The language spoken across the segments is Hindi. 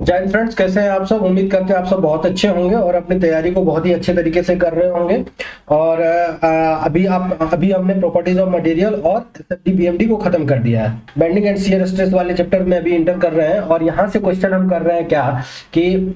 जय हिंद फ्रेंड्स, कैसे हैं आप सब। उम्मीद करते हैं आप सब बहुत अच्छे होंगे और अपनी तैयारी को बहुत ही अच्छे तरीके से कर रहे होंगे। और अभी हमने प्रॉपर्टीज ऑफ मटेरियल और एसएफडी बीएमडी को खत्म कर दिया है। बेंडिंग एंड शियर स्ट्रेस वाले चैप्टर में अभी इंटर कर रहे हैं और यहाँ से क्वेश्चन हम कर रहे हैं क्या कि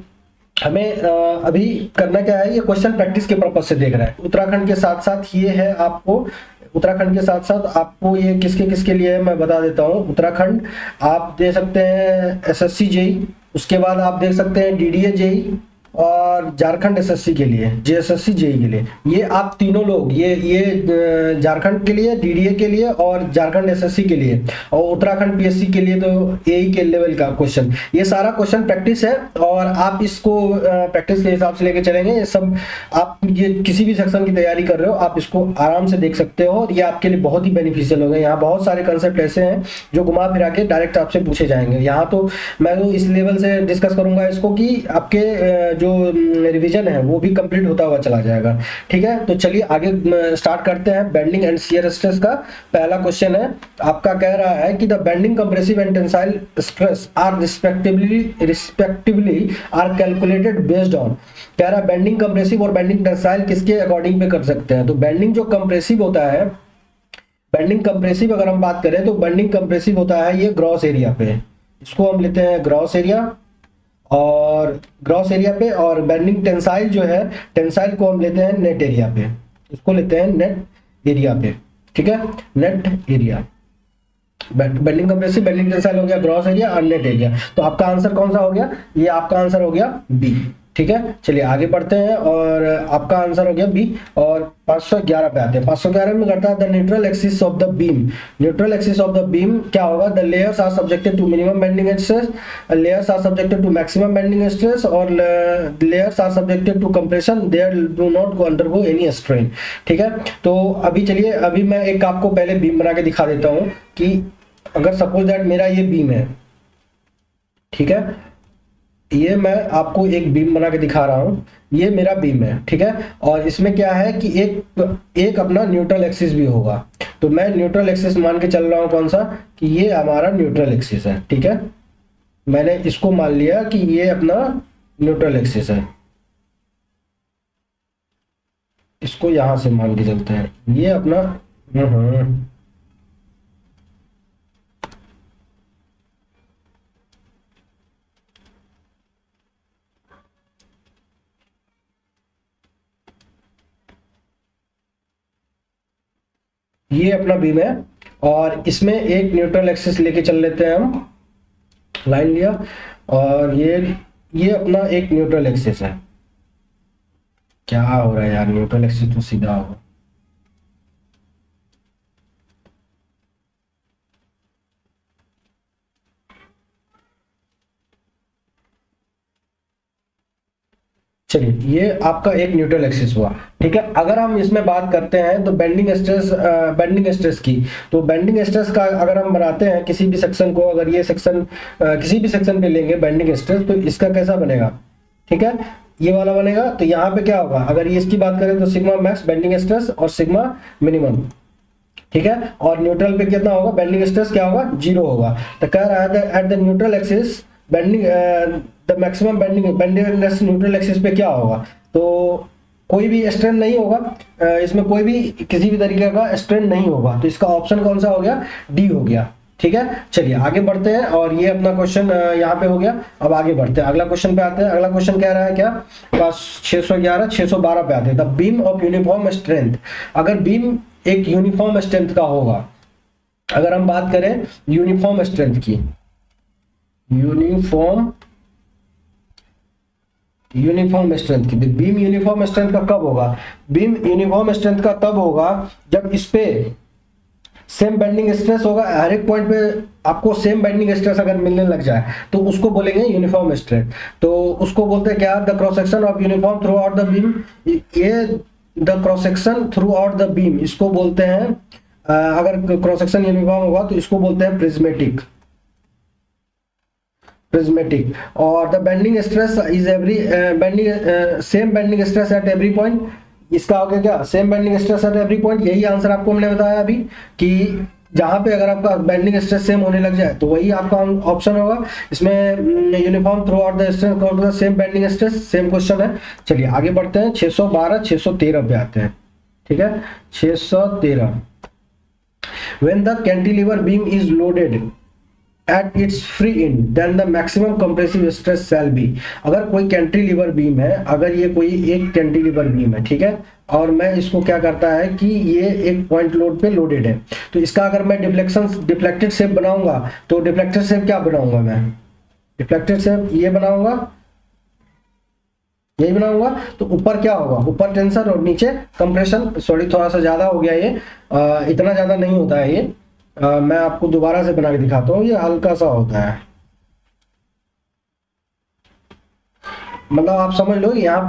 हमें अभी करना क्या है, ये क्वेश्चन प्रैक्टिस के पर्पज से देख रहे हैं। उत्तराखंड के साथ साथ ये है आपको, उत्तराखंड के साथ साथ आपको ये किसके किसके लिए है मैं बता देता हूँ। उत्तराखंड आप दे सकते हैं एसएससी जेई, उसके बाद आप देख सकते हैं डीडीए जेई, और झारखंड एसएससी के लिए, जेएसएससी जेई के लिए। ये आप तीनों लोग ये झारखंड के लिए, डीडीए के लिए और झारखंड एसएससी के लिए, और उत्तराखंड पीएससी के लिए तो एई के लेवल का क्वेश्चन। ये सारा क्वेश्चन प्रैक्टिस है और आप इसको प्रैक्टिस के हिसाब से लेके चलेंगे। ये सब आप ये किसी भी सेक्शन की तैयारी कर रहे हो आप इसको आराम से देख सकते हो और ये आपके लिए बहुत ही बेनिफिशियल होगा। यहाँ बहुत सारे कंसेप्ट ऐसे हैं जो घुमा फिरा के डायरेक्ट आपसे पूछे जाएंगे। यहाँ तो मैं तो इस लेवल से डिस्कस करूंगा इसको कि आपके जो रिवीजन है वो भी कंप्लीट होता हुआ चला जाएगा। ठीक है, तो चलिए आगे स्टार्ट करते हैं। बेंडिंग एंड शियर स्ट्रेस का पहला क्वेश्चन है आपका, कह रहा है कि the bending compressive and tensile stress are respectively are calculated based on. कह रहा है बेंडिंग कंप्रेसिव और बेंडिंग टेंसाइल किसके अकॉर्डिंग पे कर सकते हैं। तो बेंडिंग जो कंप्रेसिव होता है, बेंडिंग कंप्रेसिव अगर हम बात करें तो बेंडिंग कंप्रेसिव होता है ये ग्रॉस एरिया पे, इसको हम लेते हैं ग्रॉस एरिया, और ग्रॉस एरिया पे। और बेंडिंग टेंसाइल जो है, टेंसाइल को हम लेते हैं नेट एरिया पे, इसको लेते हैं नेट एरिया पे। ठीक है, net area. Bending compressive, bending tensile हो गया ग्रॉस एरिया और नेट एरिया। तो आपका आंसर कौन सा हो गया? ये आपका आंसर हो गया बी। ठीक है, चलिए आगे बढ़ते हैं और आपका आंसर हो गया बी। और 511 पे आते हैं। 511 में करता है the neutral axis of the beam. Neutral axis of the beam क्या होगा? The layers are subjected to minimum bending stress, layers are subjected to maximum bending stress, और layers are subjected to compression, there do not undergo any strain. ठीक है, तो अभी चलिए, अभी मैं एक आपको पहले बीम बना के दिखा देता हूँ कि अगर सपोज दैट मेरा ये बीम है, ठीक है, ये मैं आपको एक बीम बना के दिखा रहा हूं, ये मेरा बीम है। ठीक है, और इसमें क्या है कि एक अपना न्यूट्रल एक्सिस भी होगा। तो मैं न्यूट्रल एक्सिस मान के चल रहा हूं कौन सा, कि ये हमारा न्यूट्रल एक्सिस है। ठीक है, मैंने इसको मान लिया कि ये अपना न्यूट्रल एक्सिस है, इसको यहां से मान के चलते हैं ये अपना ये अपना बीम है और इसमें एक न्यूट्रल एक्सिस लेके चल लेते हैं हम, लाइन लिया, और ये अपना एक न्यूट्रल एक्सिस है। क्या हो रहा है यार, न्यूट्रल एक्सिस तो सीधा होगा। चलिए, ये आपका एक न्यूट्रल एक्सिस हुआ। ठीक है, अगर हम इसमें बात करते हैं तो बेंडिंग स्ट्रेस की, तो बेंडिंग स्ट्रेस का अगर हम बनाते हैं किसी भी सेक्शन को, अगर ये सेक्शन किसी भी सेक्शन पे लेंगे बेंडिंग स्ट्रेस, तो इसका कैसा बनेगा? ठीक है, ये वाला बनेगा। तो यहाँ पे क्या होगा, अगर ये इसकी बात करें तो सिग्मा मैक्स बेंडिंग स्ट्रेस और सिग्मा मिनिमम। ठीक है, और न्यूट्रल पे कितना होगा? बेंडिंग स्ट्रेस क्या होगा? 0 होगा। तो कह रहा है at the neutral axis bending the maximum bending neutral axis पे क्या होगा? तो कोई भी स्ट्रेन नहीं होगा, इसमें कोई भी किसी भी तरीके का स्ट्रेन नहीं होगा। तो इसका ऑप्शन कौन सा हो गया? डी हो गया। ठीक है, चलिए आगे बढ़ते हैं और ये अपना क्वेश्चन यहाँ पे हो गया। अब आगे बढ़ते हैं, अगला क्वेश्चन पे आते हैं। अगला क्वेश्चन कह रहा है क्या? 611 612 पे आते हैं। The beam of uniform strength. अगर बीम एक यूनिफॉर्म स्ट्रेंथ का होगा, अगर हम बात करें यूनिफॉर्म स्ट्रेंथ की, यूनिफॉर्म स्ट्रेंथ की, बीम यूनिफॉर्म स्ट्रेंथ का कब होगा? बीम यूनिफॉर्म स्ट्रेंथ का तब होगा जब इस पे सेम बेंडिंग स्ट्रेस होगा। हर एक पॉइंट पे आपको सेम बेंडिंग स्ट्रेस अगर मिलने लग जाए तो उसको बोलेंगे यूनिफॉर्म स्ट्रेंथ। तो उसको बोलते हैं क्या? The cross section of uniform through out the beam. ये the cross section through out the beam, इसको बोलते हैं, अगर क्रॉस सेक्शन यूनिफॉर्म होगा तो इसको बोलते हैं प्रिज्मेटिक। और the bending stress is every same bending stress at every point. इसका हो गया क्या? Same bending stress at every point. यही आंसर आपको हमने बताया अभी कि जहां पे अगर आपका बेंडिंग स्ट्रेस सेम होने लग जाए तो वही आपका ऑप्शन होगा। इसमें uniform through out the stress according to the same bending stress, same question है। चलिए आगे बढ़ते हैं, 612 613 पे आते हैं। ठीक है, 613, when the cantilever beam is loaded at its free end then the maximum compressive stress shall be। अगर कोई कैंटिलीवर बीम है, अगर ये कोई एक कैंटिलीवर बीम है, ठीक है, और मैं इसको क्या करता है कि ये एक पॉइंट लोड पे लोडेड है, तो इसका अगर मैं डिफ्लेक्टेड शेप बनाऊंगा तो डिफ्लेक्टेड शेप क्या बनाऊंगा, मैं डिफ्लेक्टेड शेप ये बनाऊंगा, यही बनाऊंगा। तो ऊपर क्या होगा, ऊपर टेंशन और नीचे कंप्रेशन। सॉरी थोड़ा सा ज्यादा हो गया ये, इतना ज्यादा नहीं होता है ये। मैं आपको दोबारा से बना के दिखाता हूँ, ये हल्का सा होता है, मतलब आप समझ लो यहाँ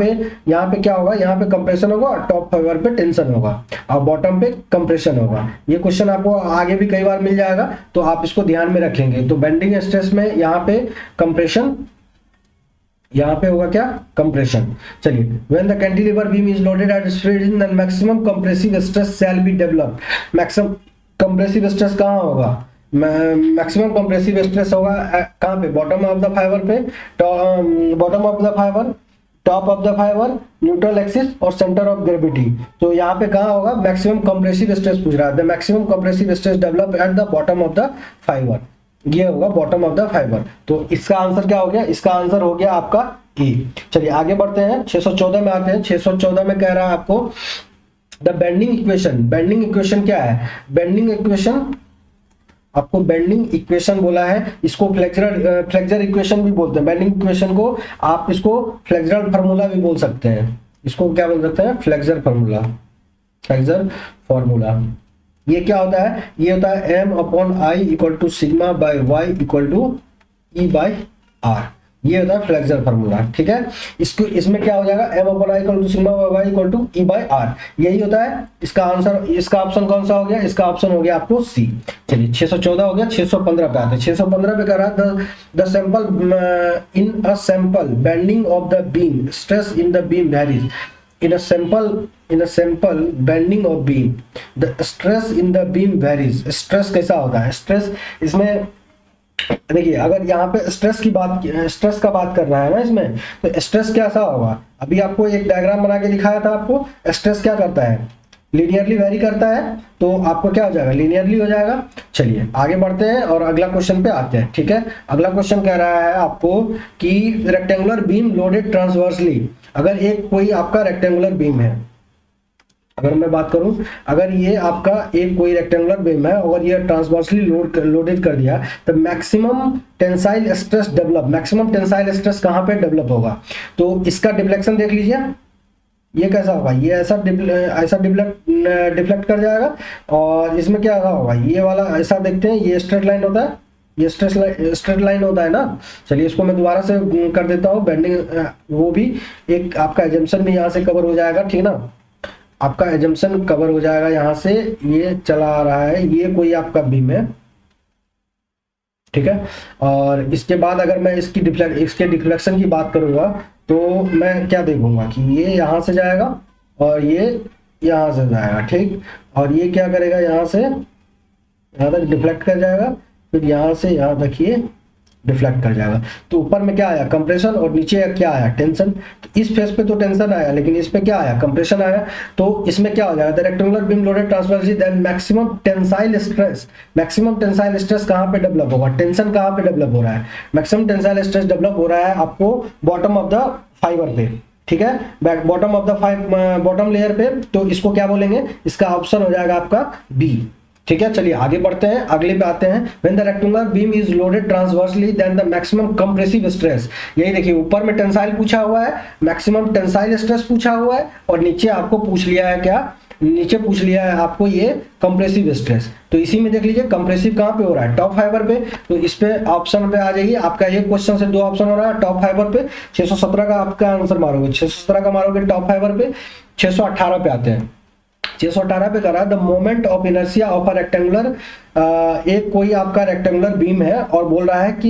पे क्या होगा, यहाँ पे कंप्रेशन होगा, टॉप फाइबर पे टेंशन होगा और बॉटम पे कंप्रेशन होगा। ये क्वेश्चन आपको आगे भी कई बार मिल जाएगा, तो आप इसको ध्यान में रखेंगे। तो बेंडिंग स्ट्रेस में यहाँ पे कंप्रेशन, यहाँ पे होगा क्या, कंप्रेशन। चलिए, when the cantilever beam is loaded at its free end then maximum compressive stress shall be developed। Maximum compressive stress कहाँ होगा, मैक्सिमम कंप्रेसिव स्ट्रेस होगा कहाँ पे, बॉटम ऑफ द फाइबर पे, bottom of the fibre, top of the fibre, neutral axis और सेंटर ऑफ ग्रेविटी। तो यहाँ पे कहाँ होगा, मैक्सिमम कंप्रेसिव स्ट्रेस पूछ रहा है, the maximum compressive stress develop at the bottom of the fibre, ये होगा बॉटम ऑफ द फाइबर। तो इसका आंसर क्या हो गया, इसका आंसर हो गया आपका ए। चलिए आगे बढ़ते हैं, 614 में आते हैं। 614 में कह रहा है आपको the bending equation. Bending equation क्या है, बेंडिंग इक्वेशन आपको बेंडिंग इक्वेशन बोला है, इसको फ्लेक्सर इक्वेशन भी बोलते हैं। बेंडिंग इक्वेशन को आप इसको फ्लेक्सरल फार्मूला भी बोल सकते हैं। इसको क्या बोल सकते हैं, फ्लेक्सर फार्मूला, फ्लेक्सर फार्मूला। ये क्या होता है, ये होता है m upon I equal to sigma by Y equal to E by R, ये होता है फ्लेक्सर फार्मूला। ठीक है, इसको इसमें क्या हो जाएगा, m upon I equal to sigma by Y equal to E by R, यही होता है इसका आंसर। इसका ऑप्शन कौन सा हो गया, इसका ऑप्शन हो गया आपको सी। चलिए 614 हो गया, 615 पे आते हैं। 615 पे कह रहा है the sample in a sample bending of the beam stress in the beam varies in a sample bending of beam the stress in the beam varies। stress कैसा होता है, स्ट्रेस इसमें देखिए, अगर यहाँ पे स्ट्रेस का बात कर रहा है ना इसमें, तो स्ट्रेस कैसा होगा, अभी आपको एक डायग्राम बना के दिखाया था आपको। स्ट्रेस क्या करता है, लीनियरली वेरी करता है, तो आपको क्या हो जाएगा, लीनियरली हो जाएगा। चलिए आगे बढ़ते हैं और अगला क्वेश्चन पे आते हैं। ठीक है, अगला क्वेश्चन कह रहा है आपको कि रेक्टेंगुलर बीम लोडेड ट्रांसवर्सली। अगर एक कोई आपका रेक्टेंगुलर बीम है, अगर मैं बात करूं, अगर ये आपका एक कोई रेक्टेंगुलर बीम है और ये ट्रांसवर्सली लोडेड कर दिया, तो maximum tensile stress develop, maximum tensile stress कहां पे डेवलप होगा, तो इसका डिफ्लेक्शन देख लीजिए, ये कैसा होगा, ये ऐसा डिफ्लेक्ट कर जाएगा। और इसमें क्या होगा, ये वाला ऐसा देखते हैं, ये स्ट्रेट लाइन होता है, ये स्ट्रेट लाइन होता है ना। चलिए इसको मैं दोबारा से कर देता हूँ। बेंडिंग वो भी एक आपका एजम्पशन भी यहाँ से कवर हो जाएगा, ठीक ना, आपका एजम्पशन कवर हो जाएगा यहाँ से। ये चला आ रहा है, ये कोई आपका बीम है, ठीक है। और इसके बाद अगर मैं इसके डिफ्लेक्शन की बात करूंगा तो मैं क्या देखूंगा कि ये यहाँ से जाएगा और ये यहाँ से जाएगा, ठीक। और ये क्या करेगा, यहाँ से यहाँ तक डिफ्लेक्ट कर जाएगा, फिर यहाँ से यहाँ तक ये डिफ्लेक्ट कर जाएगा। तो ऊपर में क्या आया, कंप्रेशन, और नीचे क्या आया, टेंशन। तो इस फेस पे तो टेंशन आया, लेकिन इस पे क्या आया, कंप्रेशन आया। तो इसमें क्या हो जाएगा, the rectangular beam loaded transversely then maximum tensile stress. Maximum tensile stress कहाँ पे डेवलप होगा, टेंशन कहाँ पे डेवलप हो रहा है, मैक्सिमम टेंसाइल स्ट्रेस डेवलप हो रहा है आपको बॉटम ऑफ द फाइबर पे, ठीक है, bottom of the bottom layer पे। तो इसको क्या बोलेंगे, इसका ऑप्शन हो जाएगा आपका बी। ठीक है, चलिए आगे बढ़ते हैं, अगले पे आते हैं। When the rectangular beam is loaded transversely then the maximum compressive stress. यही देखिए, ऊपर में टेंसाइल पूछा हुआ है, मैक्सिमम टेंसाइल स्ट्रेस पूछा हुआ है, और नीचे आपको पूछ लिया है क्या, नीचे पूछ लिया है आपको ये कंप्रेसिव स्ट्रेस। तो इसी में देख लीजिए कंप्रेसिव कहाँ पे हो रहा है, टॉप फाइबर पे। तो इस पे ऑप्शन पे आ जाइए, आपका एक क्वेश्चन से दो ऑप्शन हो रहा है टॉप फाइबर पे। 617 का आपका आंसर मारोगे, 617 का मारोगे टॉप फाइबर पे। 618 पे आते हैं, 618 पे करा the moment of inertia of a rectangular. एक कोई आपका रेक्टेंगुलर बीम है और बोल रहा है कि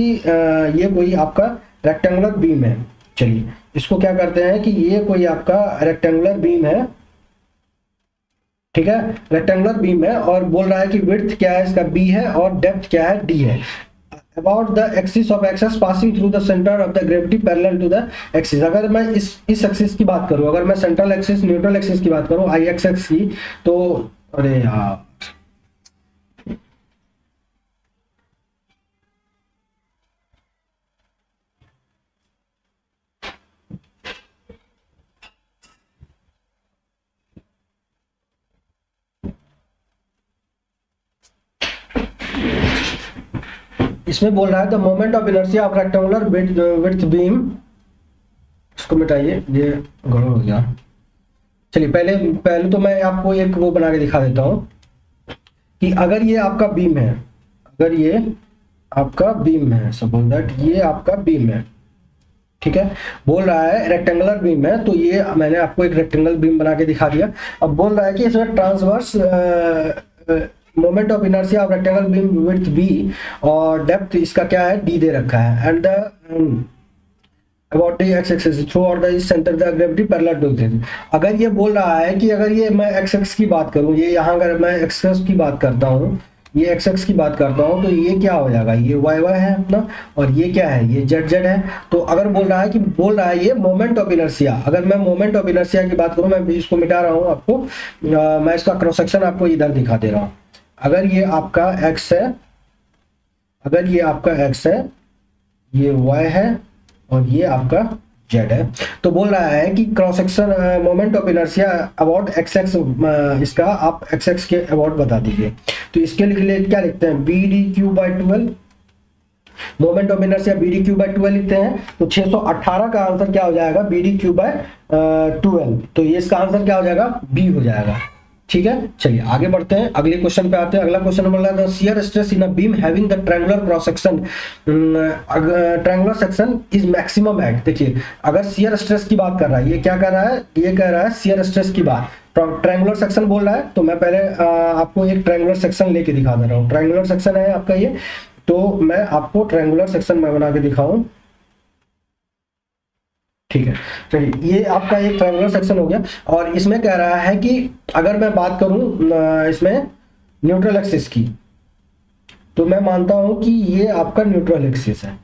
ये कोई आपका रेक्टेंगुलर बीम है। चलिए इसको क्या करते हैं कि ये कोई आपका रेक्टेंगुलर बीम है, ठीक है, रेक्टेंगुलर बीम है और बोल रहा है कि विड्थ क्या है इसका b है और डेप्थ क्या है d है। About the axis of axes passing through the centre of the gravity parallel to the axis. अगर मैं इस एक्सिस की बात करूं, अगर मैं सेंट्रल एक्सिस न्यूट्रल एक्सिस की बात करूं आई एक्स की, तो अरे यार इसमें बोल रहा है the moment of inertia of rectangular width beam, इसको मिटाइए, ये गड़बड़ हो गया। चलिए पहले पहले तो मैं आपको एक वो बना के दिखा देता हूँ कि अगर ये आपका बीम है, अगर ये आपका बीम है, सपोज दैट ये आपका बीम है, ठीक है, बोल रहा है रेक्टेंगुलर बीम है, तो ये मैंने आपको एक रेक्टेंगल बीम बना के दिखा दिया। अब बोल रहा है कि इसमें transverse moment of inertia of rectangle beam width B और डेप्थ इसका क्या है d दे रखा है, and the about the X axis through out the centre the gravity parallel to this. अगर ये बोल रहा है कि अगर ये मैं एक्स एक्स की बात करूं, ये यहाँ अगर मैं एक्स एक्स की बात करता हूँ, ये एक्स एक्स की बात करता हूँ, तो ये क्या हो जाएगा, ये वाई वाई है अपना, और ये क्या है, ये जेड जेड है। तो अगर बोल रहा है कि बोल रहा है ये मोमेंट ऑफ इनर्शिया, अगर मैं मोमेंट ऑफ इनर्शिया की बात करूँ, मैं इसको मिटा रहा हूँ आपको, मैं इसका क्रॉस सेक्शन आपको इधर दिखा दे रहा हूँ। अगर ये आपका एक्स है, अगर ये आपका एक्स है, ये वाई है और ये आपका जेड है, तो बोल रहा है कि cross section moment of inertia about x x, इसका आप एक्स एक्स के अबाउट बता दीजिए। तो इसके लिए क्या लिखते हैं, B D cube by 12, moment of inertia B D cube by 12 लिखते हैं। तो 618 का आंसर क्या हो जाएगा, बी डी क्यू बाई 12, तो ये इसका आंसर क्या हो जाएगा, बी हो जाएगा। ठीक है, चलिए आगे बढ़ते हैं, अगले क्वेश्चन पे आते हैं। अगला क्वेश्चन बोल रहा है shear stress in a beam having the triangular cross section, triangular section is maximum at. देखिए अगर शियर स्ट्रेस की बात कर रहा है, ये क्या कर रहा है, ये कह रहा है शियर स्ट्रेस की बात, ट्रायंगुलर सेक्शन बोल रहा है। तो मैं पहले आपको एक ट्रायंगुलर सेक्शन लेके दिखा दे रहा हूँ। ट्रायंगुलर सेक्शन है आपका ये, तो मैं आपको ट्रायंगुलर सेक्शन में बना के दिखाऊं, ठीक है। चलिए ये आपका एक ट्रायंगुलर सेक्शन हो गया, और इसमें कह रहा है कि अगर मैं बात करूं इसमें न्यूट्रल एक्सिस की, तो मैं मानता हूं कि ये आपका न्यूट्रल एक्सिस है,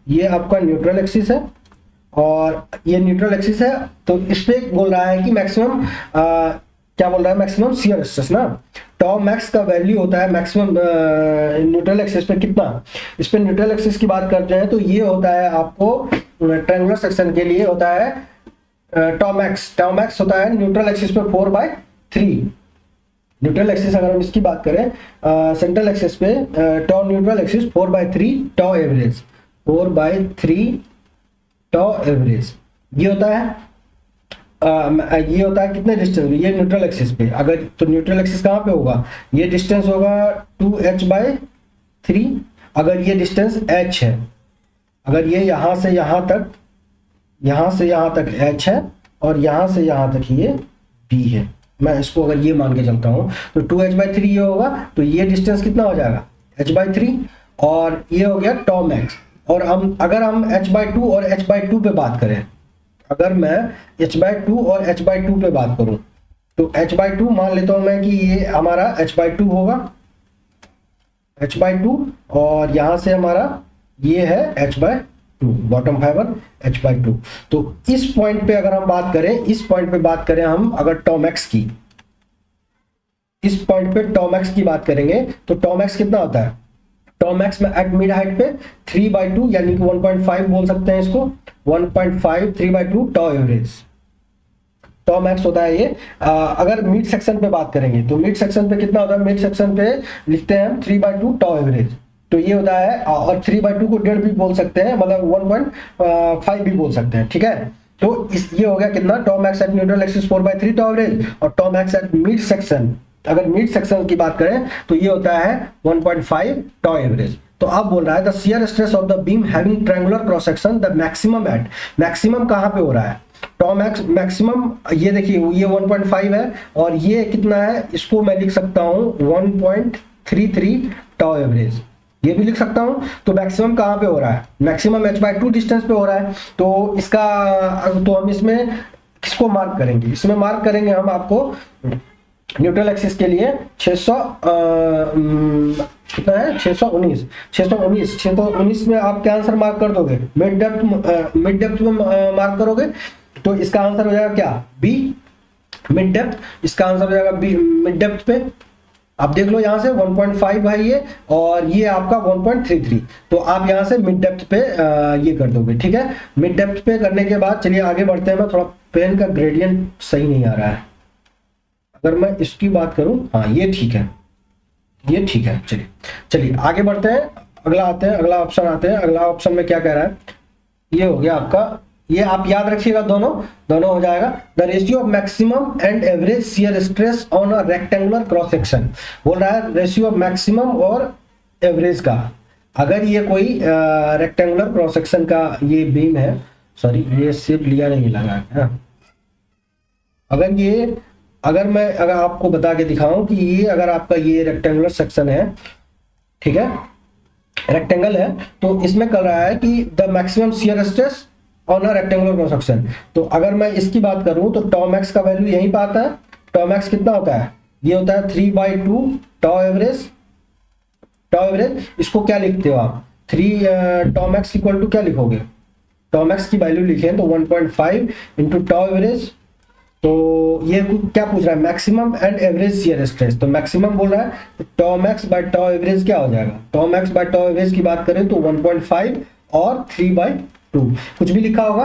ये आपका न्यूट्रल एक्सिस है और ये न्यूट्रल एक्सिस है। तो इस पे बोल रहा है कि मैक्सिमम क्या बोल रहा है, मैक्सिमम शियर स्ट्रेस ना, टॉ मैक्स का वैल्यू होता है मैक्सिमम न्यूट्रल एक्सिस पे कितना। इस पे न्यूट्रल एक्सिस की बात करते हैं तो ये होता है आपको ट्रायंगुलर सेक्शन के लिए होता है टॉ मैक्स होता है न्यूट्रल एक्सिस पे 4/3। न्यूट्रल एक्सिस अगर हम इसकी बात करें सेंट्रल एक्सिस पे टॉ न्यूट्रल एक्सिस 4/3 टॉ एवरेज, 4/3 टॉ एवरेज ये होता है। ये होता है कितने डिस्टेंस पे, ये न्यूट्रल एक्सिस पे, अगर तो न्यूट्रल एक्सिस कहाँ पे होगा, ये डिस्टेंस होगा 2h/3। अगर ये डिस्टेंस h है, अगर ये यहाँ से यहाँ तक h है और यहाँ से यहाँ तक ये b है, मैं इसको अगर ये मान के चलता हूँ तो 2h/3 ये होगा, तो ये डिस्टेंस कितना हो जाएगा h/3, और ये हो गया टॉ मैक्स। और हम अगर हम h/2 और h/2 पे बात करें, अगर मैं h/2 और h/2 पे बात करूं, तो h/2 मान लेता हूं मैं कि ये हमारा h/2 होगा, h/2, और यहां से हमारा ये है h/2, बॉटम फाइबर h/2। तो इस पॉइंट पे अगर हम बात करें, इस पॉइंट पे बात करें हम अगर टॉमैक्स की, इस पॉइंट पे टॉमैक्स की बात करेंगे, तो टॉमैक्स कितना होता है, टॉमैक्स में एट मिड हाइट पे 3/2 यानी कि 1.5 बोल सकते हैं इसको, 1.5 3/2 टॉ एवरेज, टॉ मैक्स होता है ये। अगर मिड सेक्शन पे बात करेंगे तो मिड सेक्शन पे कितना होता है, मिड सेक्शन पे लिखते हैं हम 3/2 टॉ एवरेज, तो ये होता है, और 3/2 को 1.5 भी बोल सकते हैं, मतलब 1.5 भी बोल सकते हैं, ठीक है। तो इस ये हो गया कितना, टॉ max at neutral axis 4/3 toe average, और टॉ मैक्स एट मिड सेक्शन, अगर मिड सेक्शन की बात करें तो ये होता है 1.5 टॉ एवरेज। तो अब बोल रहा है the shear stress of the beam having triangular cross section the maximum at, maximum कहां पे हो रहा है, टॉ मैक्स मैक्सिमम, ये देखिए ये 1.5 है और ये कितना है, इसको मैं लिख सकता हूं 1.33 टॉ एवरेज, ये भी लिख सकता हूं। तो मैक्सिमम कहां पे हो रहा है, मैक्सिमम h/2 डिस्टेंस पे हो रहा है। तो इसका तो हम इसमें किसको मार्क करेंगे, इसमें मार्क करेंगे हम आपको न्यूट्रल एक्सिस के लिए 600 कितना है 619 में आप क्या आंसर मार्क कर दोगे, मिड डेप्थ में मार्क करोगे तो इसका आंसर हो जाएगा क्या, बी मिड डेप्थ। इसका आंसर हो जाएगा बी मिड डेप्थ पे। आप देख लो यहाँ से 1.5 है ये, और ये आपका 1.33, तो आप यहाँ से मिड डेप्थ पे ये कर दोगे, ठीक है। मिड डेप्थ पे करने के बाद चलिए आगे बढ़ते हैं। मैं थोड़ा पेन का ग्रेडियंट सही नहीं आ रहा है, अगर मैं इसकी बात करूं, हाँ ये ठीक है, ये ठीक है। चलिए आगे बढ़ते हैं, अगला आते हैं, अगला ऑप्शन आते हैं। अगला ऑप्शन में क्या कह रहा है, ये हो गया आपका, ये आप याद रखिएगा, दोनों हो जाएगा। The ratio of maximum and average shear stress on a rectangular cross section, बोल रहा है रेशियो ऑफ मैक्सिमम और एवरेज का। अगर ये कोई रेक्टेंगुलर क्रॉस सेक्शन का ये बीम है, सॉरी ये सिर्फ लिया नहीं लगा है, अगर आपको बता के दिखाऊं कि ये अगर आपका ये रेक्टेंगुलर सेक्शन है, ठीक है, रेक्टेंगल है, तो इसमें कर रहा है कि the maximum shear stress on a rectangular cross section. तो अगर मैं इसकी बात करूं तो टॉ मैक्स का वैल्यू यहीं पे आता है। टॉ मैक्स कितना होता है, ये होता है 3/2 टॉ एवरेज। इसको क्या लिखते हो आप, 3 टॉ मैक्स इक्वल टू क्या लिखोगे, टॉ मैक्स की वैल्यू लिखें तो 1.5 इंटू टॉ एवरेज। तो ये क्या पूछ रहा है, maximum and average shear stress. तो मैक्सिमम बोल रहा है तो टॉ मैक्स बाय टॉ एवरेज क्या हो जाएगा, टॉ मैक्स बाय टॉ एवरेज की बात करें तो 1.5 और 3/2 कुछ भी लिखा होगा।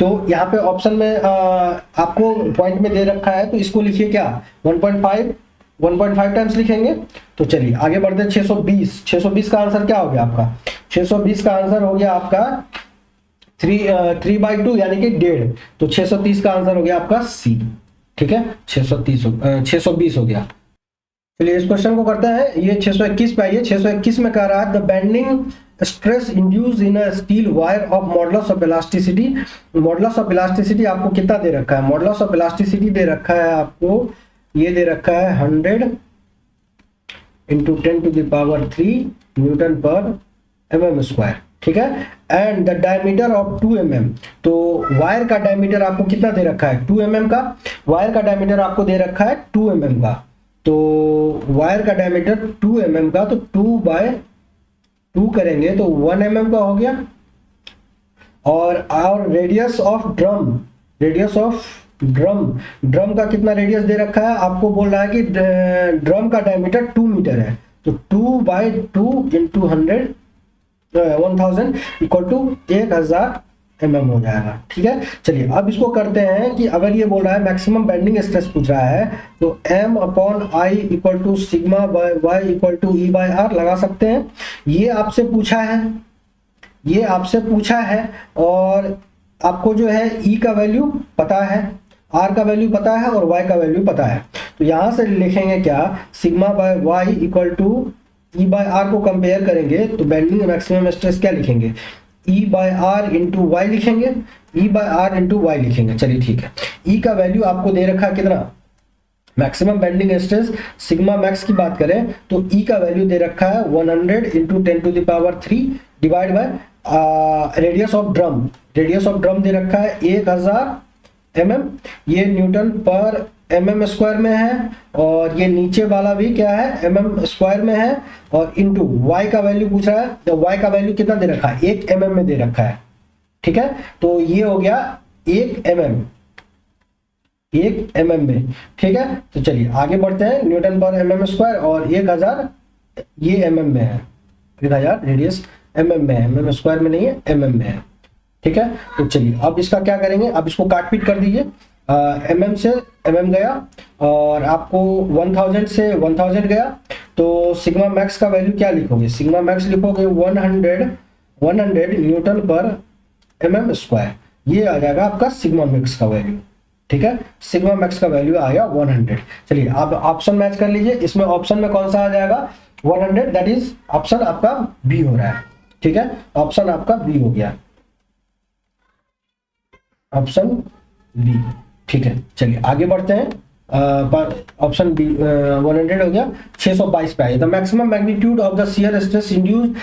तो यहाँ पे ऑप्शन में आपको पॉइंट में दे रखा है, तो इसको लिखिए क्या 1.5 टाइम्स लिखेंगे। तो चलिए आगे बढ़ते हैं। 620 का आंसर क्या हो गया आपका, 620 का आंसर हो गया आपका 3/2 यानी कि 1.5। तो 630 का आंसर हो गया आपका सी, ठीक है, 620 हो गया। चलिए इस क्वेश्चन को करते हैं। ये 621 पे आइए। 621 में कह रहा है the bending stress induce in a steel wire of modulus of elasticity. Modulus of elasticity आपको कितना दे रखा है, मॉडुलस ऑफ इलास्टिसिटी दे रखा है आपको, ये दे रखा है 100 इंटू 10⁻³ न्यूटन पर mm², ठीक है। And the diameter of 2 mm, तो वायर का डायमीटर आपको कितना दे रखा है 2 mm का, वायर का डायमीटर आपको दे रखा है 2 mm का। तो वायर का डायमीटर 2 mm का, तो 2/2 करेंगे तो 1 mm का हो गया। और रेडियस ऑफ ड्रम का कितना रेडियस दे रखा है आपको, बोल रहा है कि ड्रम का डायमीटर 2 मीटर है। तो 2/2 इंटू 1000 इक्वल टू 1000 mm हो जाएगा, ठीक है। चलिए अब इसको करते हैं कि अगर ये बोल रहा है मैक्सिमम बेंडिंग स्ट्रेस पूछ रहा है, तो m/i equal to sigma by y equal to E/r लगा सकते हैं। ये आपसे पूछा है, और आपको जो है E का वैल्यू पता है, R का वैल्यू पता है और Y का वैल्यू पता है। तो यहां से लिखेंगे क्या, sigma by y equal to E/r को कंपेयर करेंगे तो बेंडिंग मैक्सिमम स्ट्रेस क्या लिखेंगे, E/r इंटू वाई लिखेंगे, E/r इंटू वाई लिखेंगे। चलिए ठीक है, E का वैल्यू आपको दे रखा है कितना, maximum bending stress sigma max की बात करें तो E का वैल्यू दे रखा है 100 into 10⁻³ divide by radius of drum दे रखा है 1000 mm, ये न्यूटन पर mm² में है, और ये नीचे वाला भी क्या है mm² में है, और इंटू y का वैल्यू पूछ रहा है, तो y का वैल्यू कितना दे रखा है 1 mm में दे रखा है, ठीक है। तो ये हो गया 1 mm में, ठीक है। तो चलिए आगे बढ़ते हैं। न्यूटन पर mm² और 1000 ये mm में है, 1000 रेडियस mm में है, mm² में नहीं है, mm में है, ठीक है। तो चलिए अब इसका क्या करेंगे, अब इसको काट पीट कर दीजिए। mm से mm गया, और आपको 1000 से 1000 गया, तो सिग्मा मैक्स का वैल्यू क्या लिखोगे, सिग्मा मैक्स लिखोगे 100 न्यूटन पर mm²। ये आ जाएगा आपका सिग्मा मैक्स का वैल्यू, ठीक है। सिग्मा मैक्स का वैल्यू आया 100। चलिए अब ऑप्शन मैच कर लीजिए। इसमें ऑप्शन में कौन सा आ जाएगा 100, दैट इज ऑप्शन आपका बी हो रहा है, ठीक है। ऑप्शन आपका बी हो गया, ऑप्शन बी, ठीक है। चलिए आगे बढ़ते हैं। ऑप्शन बी 100 हो गया। 622 पे आइए। The maximum magnitude of the shear stress induced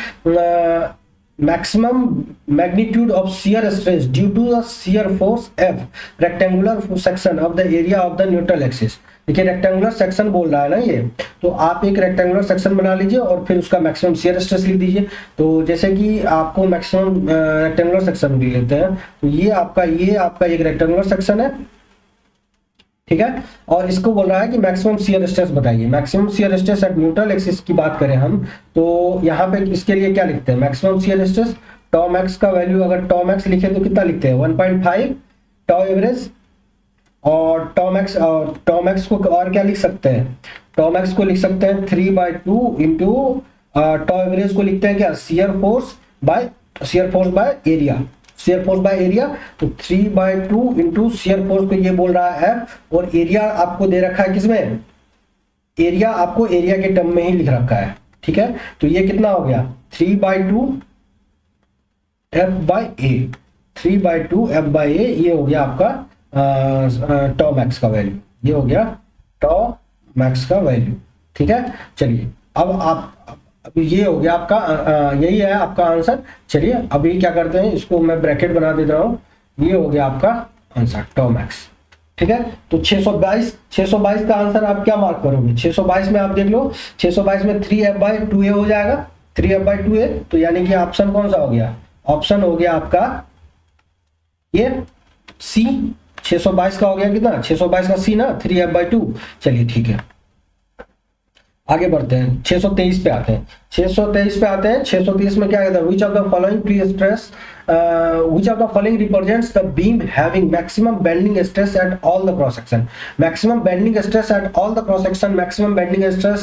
maximum magnitude of shear stress due to the shear force F rectangular section of the area of the neutral axis। देखिए रेक्टेंगुलर सेक्शन बोल रहा है ना ये, तो आप एक रेक्टेंगुलर सेक्शन बना लीजिए और फिर उसका मैक्सिमम शियर स्ट्रेस लिख दीजिए। तो जैसे कि आपको मैक्सिमम रेक्टेंगुलर सेक्शन लिख लेते हैं, तो ये आपका एक रेक्टेंगुलर सेक्शन है, ठीक है। और इसको बोल रहा है कि मैक्सिमम शियर स्ट्रेस बताइए। Maximum shear stress at neutral axis की बात करें हम, तो यहाँ पे इसके लिए क्या लिखते हैं, मैक्सिमम शियर स्ट्रेस टॉ मैक्स का वैल्यू अगर टॉ मैक्स लिखे तो कितना लिखते हैं 1.5 टॉ एवरेज, और टॉ मैक्स को और क्या लिख सकते हैं, टॉ मैक्स को लिख सकते हैं 3/2 इंटू टॉ एवरेज को लिखते हैं क्या, shear force by area, shear force by area. तो 3/2 इंटू शेयर फोर्स को ये बोल रहा है F, और एरिया आपको दे रखा है किसमें, एरिया आपको एरिया के टर्म में ही लिख रखा है, ठीक है। तो ये कितना हो गया 3/2 F by A, 3/2 F by A, ये हो गया आपका टॉ मैक्स का वैल्यू, ये हो गया टॉ मैक्स का वैल्यू, ठीक है। चलिए अब ये हो गया आपका यही है आपका आंसर। चलिए अभी क्या करते हैं, इसको मैं ब्रैकेट बना देता हूँ, ये हो गया आपका आंसर टॉ मैक्स, ठीक है। तो 622 का आंसर आप क्या मार्क करोगे, 622 में आप देख लो, 622 में 3F/2A हो जाएगा, 3F/2A, तो यानी कि ऑप्शन कौन सा हो गया, ऑप्शन हो गया आपका ये सी। 622 का हो गया कितना, 622 का सी ना, 3F/2। चलिए ठीक है, आगे बढ़ते हैं, 623 पे आते हैं। 623 में क्या कहता है, which of the following pre-stress which of the following represents the beam having maximum bending stress at all the cross section। maximum bending stress at all the cross section, maximum bending stress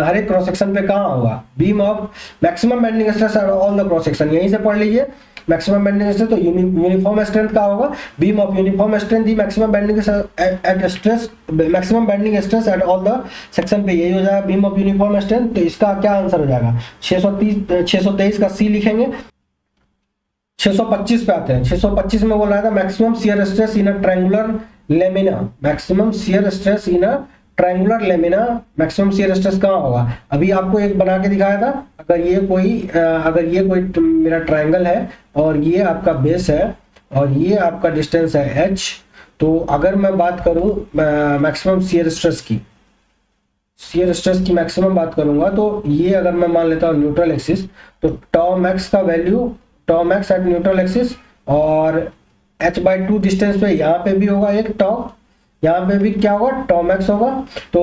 हर एक क्रॉस सेक्शन पे कहाँ होगा, beam of maximum bending stress at all the cross section, यहीं से पढ़ लीजिए। मैक्सिमम बेंडिंग स्ट्रेस तो यूनिफॉर्म स्ट्रेंथ का होगा, beam of uniform strength the maximum bending at stress, maximum bending stress at all the section पे यही हो जाएगा बीम ऑफ यूनिफॉर्म स्ट्रेंथ। तो इसका क्या आंसर हो जाएगा 623 का सी लिखेंगे। 625 पे आते हैं, 625 में बोल रहा था maximum shear stress in a triangular lamina, maximum shear stress in a triangular lamina, maximum shear stress कहाँ होगा, अभी आपको एक बना के दिखाया था। अगर ये कोई मेरा ट्रायंगल है और ये आपका बेस है और ये आपका डिस्टेंस है h, तो अगर मैं बात करूं मैक्सिमम शियर स्ट्रेस की मैक्सिमम बात करूंगा, तो ये अगर मैं मान लेता हूं न्यूट्रल एक्सिस, तो टॉ मैक्स का value, toe max at neutral axis, और h/2 डिस्टेंस पे यहाँ पे भी होगा एक टॉ, यहाँ पे भी क्या होगा टॉ मैक्स होगा। तो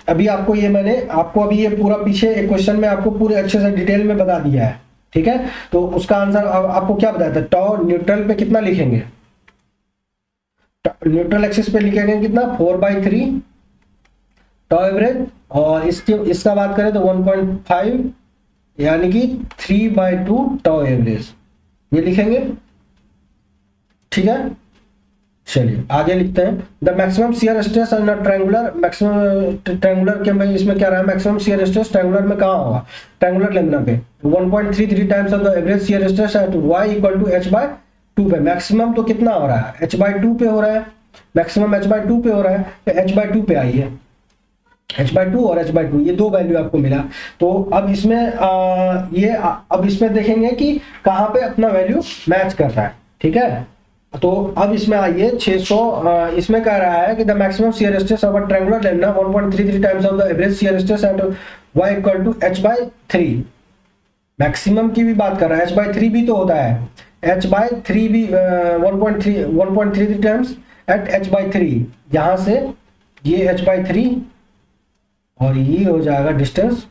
अभी आपको मैंने आपको अभी ये पूरा पीछे एक क्वेश्चन में आपको पूरे अच्छे से डिटेल में बता दिया है, ठीक है। तो उसका आंसर आपको क्या बताया था, टॉ न्यूट्रल पे कितना लिखेंगे, न्यूट्रल एक्सिस पे लिखेंगे कितना 4/3 टॉ एवरेज, और इसका बात करें तो 1.5 यानी कि 3/2 टॉ एवरेज, ये लिखेंगे, ठीक है। चलिए आगे लिखते हैं, the maximum shear stress in triangular, maximum triangular के में इसमें क्या रहा है, मैक्सिमम शियर स्ट्रेस ट्रायंगुलर में कहाँ होगा, ट्रायंगुलर लेमिना पे 1.33 times of the average shear stress eight y = h/2 पे। मैक्सिमम तो कितना हो रहा है h/2 पे हो रहा है, मैक्सिमम h/2 पे हो रहा है, तो h/2 पे आइए, h/2 और h/2 ये दो वैल्यू आपको मिला। तो अब इसमें देखेंगे कि कहाँ पे अपना वैल्यू मैच कर रहा है, ठीक है। तो अब इसमें आइए 600 इसमें कह रहा है कि the maximum shear stress of a triangular lamina 1.33 times of the average shear stress eight y = h/3। Maximum की भी बात कर रहा है, h/3 भी तो होता है, h/3 भी 1.33 टाइम्स एट h/3, यहां से ये h/3 और ये हो जाएगा डिस्टेंस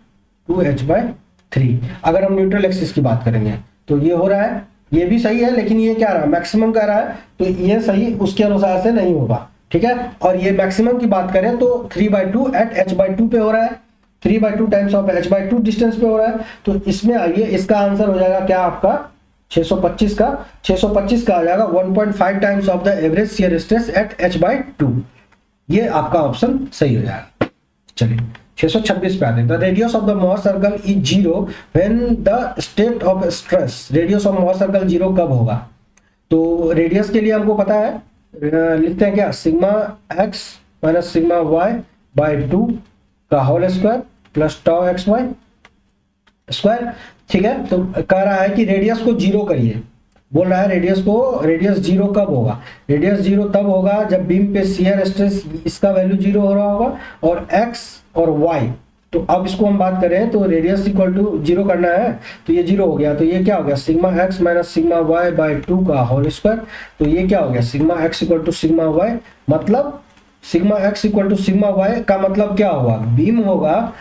2h/3। अगर हम न्यूट्रल एक्सिस की बात करेंगे तो ये हो रहा है, ये भी सही है, लेकिन ये क्या रहा है मैक्सिमम कह रहा है, तो ये सही उसके अनुसार से नहीं होगा, ठीक है। और ये मैक्सिमम की बात करें तो 3/2 एट h/2 पे हो रहा है, 3/2 टाइम्स ऑफ h/2 डिस्टेंस पे हो रहा है। तो इसमें आइए इसका आंसर हो जाएगा क्या आपका 625 का आ जाएगा 1.5 times of the average shear stress eight h/2, ये आपका ऑप्शन सही हो जाएगा। चलिए 626 पे आते हैं, the radius of the Mohr circle is 0 when the state of stress, radius of Mohr circle 0 कब होगा। तो रेडियस के लिए हमको पता है, लिखते हैं क्या sigma x minus sigma y/2 का होल स्क्वायर प्लस टॉ xy स्क्वायर, ठीक है। तो कह रहा है कि रेडियस को 0 करिए, बोल रहा है रेडियस जीरो कब होगा, रेडियस जीरो तब होगा जब बीम पे शियर स्ट्रेस इसका वैल्यू जीरो हो रहा होगा और एक्स और वाई। तो अब इसको हम बात करें तो रेडियस इक्वल टू जीरो करना है, तो ये जीरो हो गया, तो ये क्या हो गया sigma x minus sigma y by 2 का होल स्क्वायर। तो ये क्या हो गया sigma x equal to sigma y, मतलब sigma x equal to sigma y का मतलब क्या होगा, बीम होगा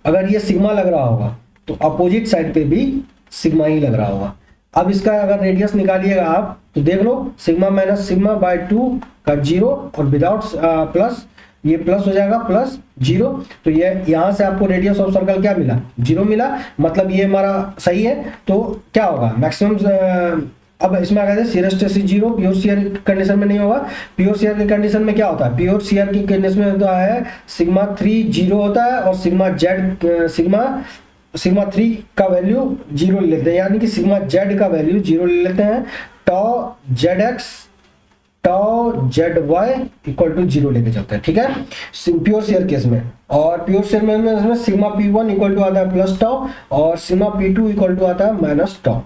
अगर ये सिग्मा लग रहा होगा तो अपोजिट साइड पे भी सिग्मा ही लग रहा होगा। अब इसका अगर रेडियस निकालिएगा आप तो देख लो सिग्मा माइनस सिग्मा बाय 2 का जीरो और विदाउट प्लस, ये प्लस हो जाएगा प्लस जीरो, तो ये यहाँ से आपको रेडियस ऑफ सर्कल क्या मिला, जीरो मिला, मतलब ये हमारा सही है। तो क्या होगा मैक्सिमम, अब इसमें आ गया shear stress zero, pure shear condition में नहीं होगा। प्योर शियर की कंडीशन में क्या होता है, प्योर शियर की कंडीशन में होता है सिग्मा 3 जीरो होता है और सिग्मा 3 का वैल्यू जीरो ले लेते हैं, यानी कि सिग्मा जेड का वैल्यू जीरो ले लेते हैं। Tau z x tau z y equal to zero लेके चलते हैं, ठीक है प्योर शेयर केस में। और प्योर शेयर में इसमें सिग्मा P1 इक्वल टू आता है प्लस टॉ और सिग्मा P2 इक्वल टू आता है माइनस टॉ,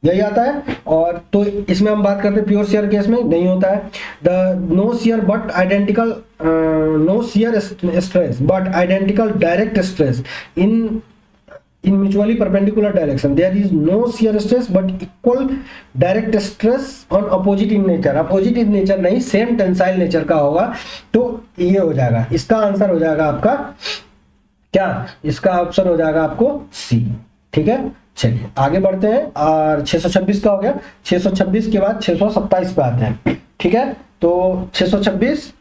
यही आता है। और तो इसमें हम बात करते हैं प्योर शेयर केस में नहीं होता है the no shear but identical no shear stress but identical direct stress in mutually perpendicular direction, there is no shear stress but equal direct stress on opposite in nature, opposite in nature नहीं same tensile nature का होगा। तो ये हो जाएगा, इसका आंसर हो जाएगा आपका क्या, इसका ऑप्शन हो जाएगा आपको सी, ठीक है। चलिए आगे बढ़ते हैं और 626 का हो गया, 626 के बाद 627 पे आते हैं, ठीक है। तो 626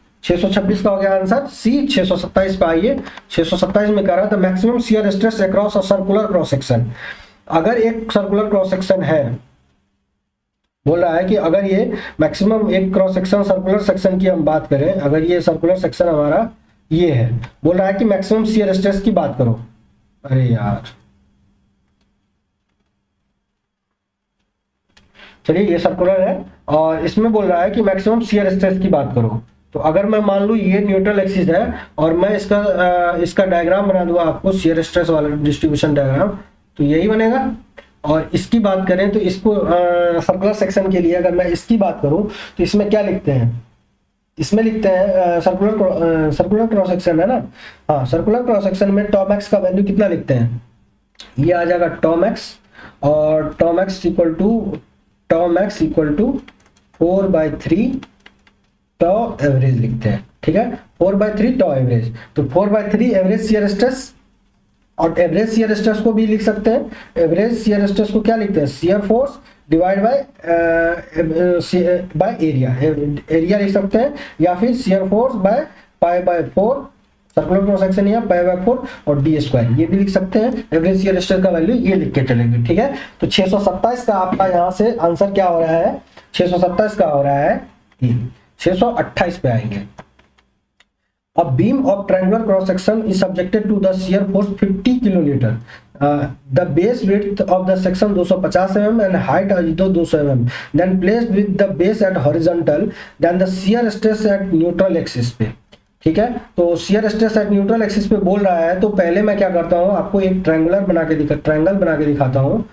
का हो गया आंसर सी। 627 पे आइए, 627 में कह रहा था maximum shear stress across a circular cross section. अगर एक सर्कुलर क्रॉस सेक्शन है, बोल रहा है कि अगर ये मैक्सिमम एक क्रॉस सेक्शन सर्कुलर सेक्शन की हम बात करें, अगर ये सर्कुलर सेक्शन हमारा ये है, बोल रहा है कि मैक्सिमम शियर स्ट्रेस की बात करो। अरे यार चलिए ये सर्कुलर है और इसमें बोल रहा है कि मैक्सिमम शियर स्ट्रेस की बात करो। तो अगर मैं मान लूँ ये न्यूट्रल एक्सिस है और मैं इसका डायग्राम बना दूंगा आपको शियर स्ट्रेस वाला डिस्ट्रीब्यूशन डायग्राम, तो यही बनेगा। और इसकी बात करें तो इसको सर्कुलर सेक्शन के लिए अगर मैं इसकी बात करूं तो इसमें क्या लिखते हैं, इसमें लिखते हैं सर्कुलर क्रॉस सेक्शन है ना, हाँ सर्कुलर क्रॉस सेक्शन में टॉमैक्स का वैल्यू कितना लिखते हैं, ये आ जाएगा टॉमैक्स, और टॉमैक्स इक्वल टू 4/3 टॉ एवरेज लिखते हैं, ठीक है 4/3 टॉ एवरेज। तो 4/3 एवरेज शियर स्ट्रेस, और एवरेज शियर स्ट्रेस को भी लिख सकते हैं, एवरेज शियर स्ट्रेस को क्या लिखते हैं, shear force divide by area लिख सकते हैं, या फिर shear force by π/4 circular cross section या π/4 और d² ये भी लिख सकते हैं। एवरेज शियर स्ट्रेस का वैल्यू ये लिख के चलेंगे, ठीक है। तो 627 का आपका यहाँ से आंसर क्या हो रहा है, 627 का हो रहा है 628 पे आएंगे। A beam of triangular cross section is subjected to the shear force 50 kilonewton. The base width of the section 250 mm and height is 200 mm. Then placed with the base at horizontal, then the shear stress at neutral axis पे, ठीक है। तो shear stress at neutral axis पे बोल रहा है, तो पहले मैं क्या करता हूँ आपको एक ट्रायंगल बना के दिखाता हूँ,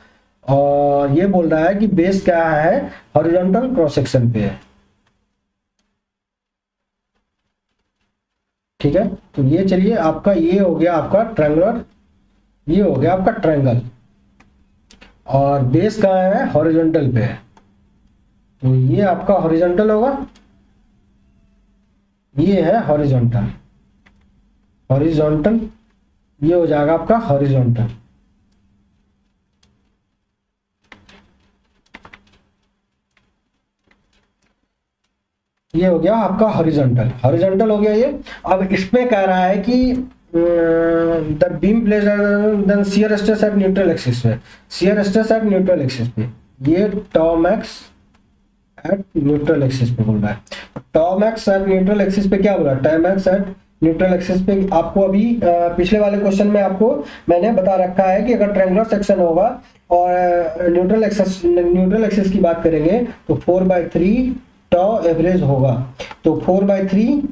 और ये बोल रहा है कि बेस क्या है, हॉरिजॉन्टल क्रॉस सेक्शन पे है, ठीक है। तो ये चलिए आपका ये हो गया आपका ट्रायंगुलर, ये हो गया आपका ट्रायंगल, और बेस कहाँ है, हॉरिजॉन्टल पे है, तो ये आपका हॉरिजॉन्टल होगा, ये है हॉरिजॉन्टल, ये हो जाएगा आपका हॉरिजॉन्टल। ये हो गया आपका हॉरिजॉन्टल हो गया ये। अब इसमें कह रहा है कि the beam place then shear stress at neutral axis पे, shear stress at neutral axis पे, ये टॉमैक्स एट न्यूट्रल एक्सिस पे बोल रहा है। टॉमैक्स एट न्यूट्रल एक्सिस पे क्या बोला, टॉमैक्स एट न्यूट्रल एक्सिस पे आपको अभी पिछले वाले क्वेश्चन में आपको मैंने बता रखा है कि अगर ट्रायंगुलर सेक्शन होगा और न्यूट्रल एक्सिस की बात करेंगे तो 4/3 टॉ एवरेज होगा। तो 4/3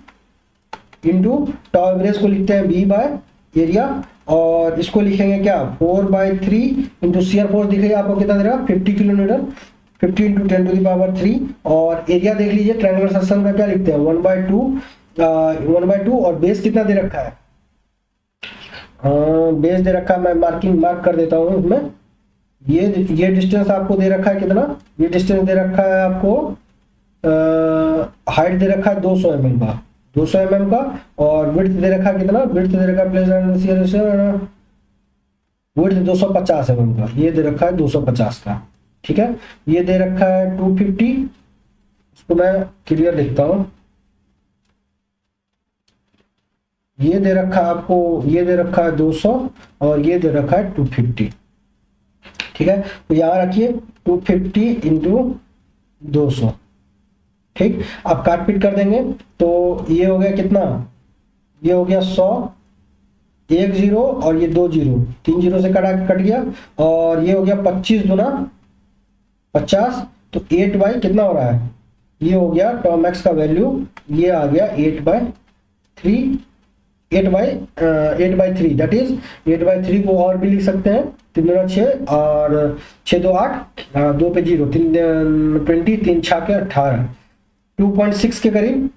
इंटू टॉ एवरेज को लिखते हैं b बाय एरिया, और इसको लिखेंगे क्या 4/3 इंटू शियर फोर्स दिखेगा आपको कितना दे रहा है 50 किलोमीटर, 50 इंटू 10⁻3। और एरिया देख लीजिए ट्रायंगुलर सेक्शन का क्या लिखते हैं 1/2 और बेस कितना दे रखा है, बेस दे रखा है, मैं मार्क कर देता हूँ इसमें। ये डिस्टेंस आपको दे रखा है कितना, ये डिस्टेंस दे रखा है आपको, हाइट दे रखा है 200 mm का, 200 mm का। और विड्थ दे रखा है कितना, विड्थ दे रखा है विड्थ 250 mm का, ये दे रखा है 250 का। ठीक है, ये दे रखा है 250, इसको मैं क्लियर लिखता हूँ। ये दे रखा है आपको, ये दे रखा है 200 और ये दे रखा है 250। ठीक है, तो यहां रखिए 250 इंटू 200। ठीक, अब काट पीट कर देंगे तो ये हो गया कितना, ये हो गया 100, 1 0 और ये 2 0, 3 0 से कट गया। और ये हो गया 25 गुना 50, तो 8 कितना हो रहा है, ये हो गया टर्म एक्स का वैल्यू, ये आ गया 8/3, 8/3 दैट इज 8/3 को और भी लिख सकते हैं, 3 दूना 6 और 6 2 8, 2 पे 0, 3 20, 3 6 के 18, 2.6 के करीब,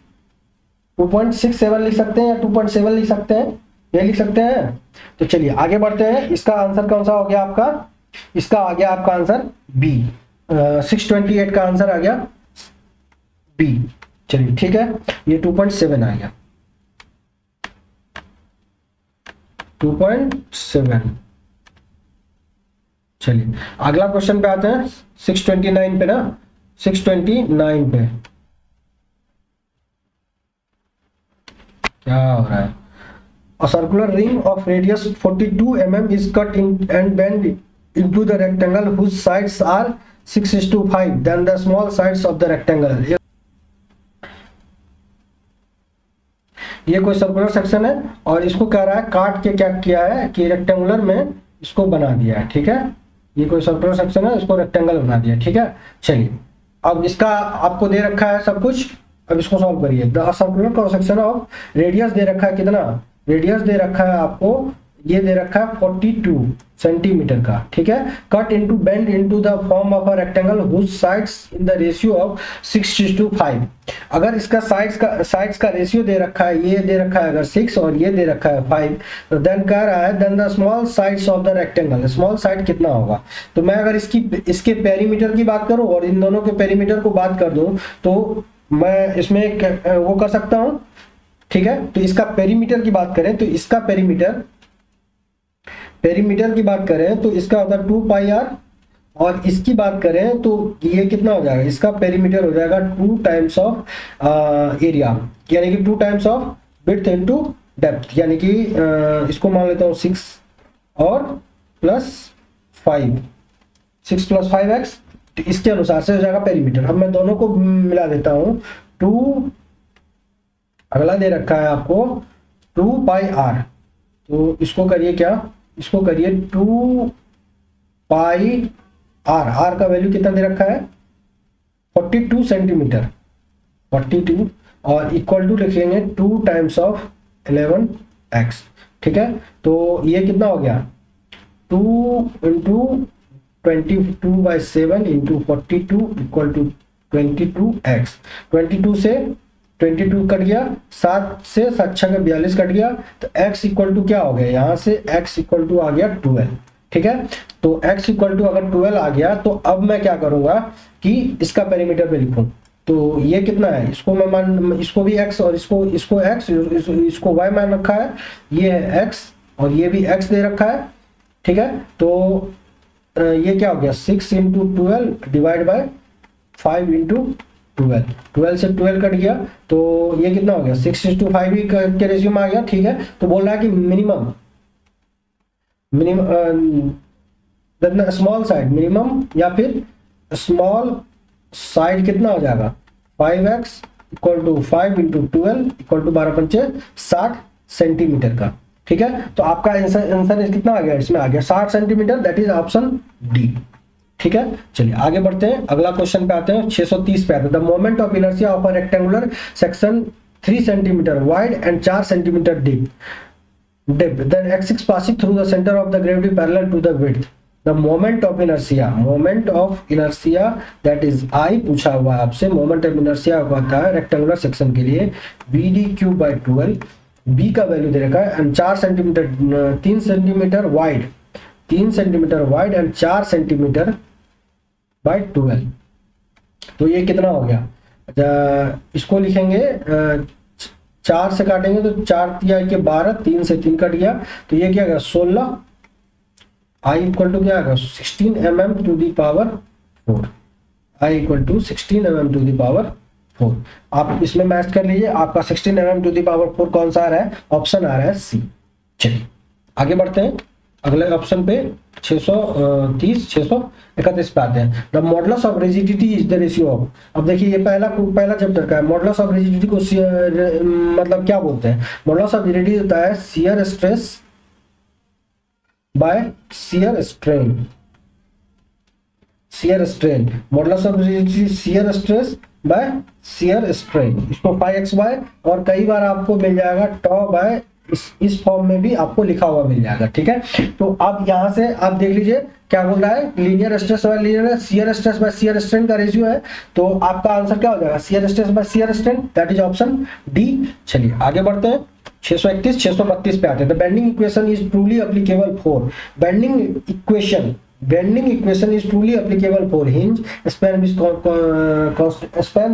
2.67 लिख सकते हैं या 2.7 लिख सकते हैं, ये लिख सकते हैं। तो चलिए आगे बढ़ते हैं। इसका आंसर कौन सा हो गया आपका, इसका आ गया आपका आंसर बी, 628 का आंसर आ गया बी। चलिए ठीक है, ये 2.7 आ गया, 2.7। चलिए अगला क्वेश्चन पे आते हैं, 629 पे ना, 629 पे क्या हो रहा है। A circular ring of radius 42 mm is cut in and bent into the rectangle whose sides are 6:5 than the small sides of the rectangle। ये कोई सर्कुलर सेक्शन है और इसको कह रहा है काट के क्या किया है कि रेक्टेंगुलर में इसको बना दिया है। ठीक है, ये कोई सर्कुलर सेक्शन है, इसको रेक्टेंगल बना दिया। ठीक है, चलिए अब इसका आपको दे रखा है सब कुछ, अब इसको सॉल्व करिए। The circular cross section of radius दे रखा है कितना, रेडियस दे रखा है आपको, ये दे रखा है 42 सेंटीमीटर का। ठीक है, cut into bend into the form of a rectangle whose sides in the ratio of 6:5। अगर इसका साइड्स का रेशियो दे रखा है, ये दे रखा है अगर 6 और ये दे रखा है 5, तो देन कह रहा है then the small sides of the rectangle, small side कितना होगा। तो मैं अगर इसके पेरीमीटर की बात करूं और इन दोनों के पेरीमीटर को बात कर दूं तो मैं इसमें वो कर सकता हूं। ठीक है, तो इसका पेरीमीटर की बात करें तो इसका पेरीमीटर की बात करें तो इसका होता है 2πr, और इसकी बात करें तो ये कितना हो जाएगा, इसका पेरीमीटर हो जाएगा 2 टाइम्स ऑफ एरिया, यानी कि 2 times of width into depth, यानी कि इसको मान लेता हूँ 6 और +5, 6 + 5x, तो इसके अनुसार से हो जाएगा पेरीमीटर। अब मैं दोनों को मिला देता हूँ। 2 अगला दे रखा है आपको 2πr, तो इसको करिए क्या, इसको करिए 2πr, r का वैल्यू कितना दे रखा है 42 सेंटीमीटर, 42, और इक्वल टू लिखेंगे 2 टाइम्स ऑफ 11x। ठीक है, तो ये कितना हो गया 2 × 22/7 × 42 इक्वल टू 22x। 22 से 22 कट गया, 7 से 7 × 42 कट गया, तो x इक्वल टू क्या हो गया, यहाँ से x इक्वल टू आ गया 12। ठीक है, तो x इक्वल टू अगर 12 आ गया तो अब मैं क्या करूंगा कि इसका पेरीमीटर पे लिखूं। तो ये कितना है, इसको मैं मान, इसको भी x और इसको x, इसको y मान रखा है, ये है x और ये भी x दे रखा है। ठीक है, तो ये क्या हो गया 6 × 12 डिवाइड बाय 5 × 12, 12 से 12 कट गया, तो ये कितना हो गया 6:5 ही के रेशियो में आ गया। ठीक है, तो बोल रहा है कि मिनिमम स्मॉल साइड मिनिमम या फिर स्मॉल साइड कितना हो जाएगा 5x equal to 5 × 12 equal to 12×5 60 centimetre का। ठीक है, तो आपका आंसर कितना आ गया, इसमें आ गया 60 centimetre, that is option D. ठीक है, चलिए आगे बढ़ते हैं, अगला क्वेश्चन पे आते हैं, 630 पे आते हैं। The moment of inertia of a rectangular section 3 centimetre wide and 4 centimetre deep depth, then x6 passing through the center of the gravity parallel to the width. The moment of inertia that is I पूछा हुआ है आपसे, moment of inertia होता है रेक्टेंगुलर सेक्शन के लिए BD क्यूब बाई 12, B का वैल्यू दे रखा है and 4 centimetre 3 centimetre wide 3 centimetre wide and 4 centimetre by 12। तो ये कितना हो गया? इसको लिखेंगे 4 से काटेंगे तो 4 तिया के 12, 3 से 3 कट गया, तो ये क्या होगा 16। आई इक्वल टू क्या आएगा 16 mm to the power 4। I equal to 16 mm to the power 4। आप इसमें मैच कर लीजिए, आपका 16 mm टू दी पावर 4 कौन सा आ रहा है? ऑप्शन आ रहा है सी। चलिए आगे बढ़ते हैं अगले ऑप्शन पे 630 631 पे आते हैं। The modulus of rigidity is the ratio of, अब देखिए ये पहला चैप्टर का है। मॉडुलस ऑफ रिजिडिटी को मतलब क्या बोलते हैं? मॉडुलस ऑफ रिजिडिटी होता है shear stress bye shear strain. Shear strain, modulus of rigidity shear stress bye shear strain. इसको 5xy और कई बार आपको मिल जाएगा टॉ बाय इस फॉर्म में भी आपको लिखा हुआ मिल जाएगा। ठीक है, तो अब यहां से आप देख लीजिए क्या बोल रहा है, linear stress by linear shear stress bye shear strain का रेशियो है, तो आपका आंसर क्या हो जाएगा? Shear stress bye shear strain, that is option D. चलिए आगे बढ़ते हैं 631 632 पे आते हैं। The bending equation is truly applicable for, bending equation is truly applicable for hinge span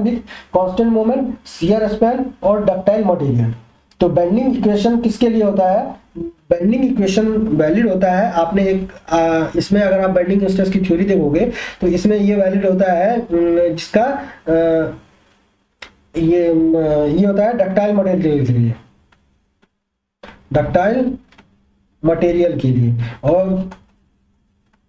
with constant moment, shear span और डक्टाइल मटेरियल। तो बेंडिंग इक्वेशन किसके लिए होता है? बेंडिंग इक्वेशन वैलिड होता है, आपने एक इसमें अगर आप बेंडिंग स्ट्रेस की थ्योरी देखोगे तो इसमें ये वैलिड होता है जिसका ये होता है डक्टाइल मटेरियल के लिए, डक्टाइल मटेरियल के लिए। और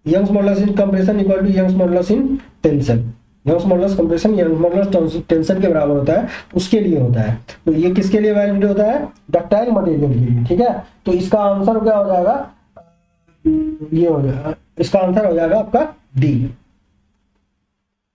Young's modulus in compression equal to Young's modulus in tension. Young's modulus compression Young's modulus tension के बराबर होता है, उसके लिए होता है। तो ये किसके लिए वैलिड होता है? डक्टाइल मटेरियल के लिए। ठीक है, तो इसका आंसर क्या हो जाएगा? ये हो जाएगा, इसका आंसर हो जाएगा आपका डी।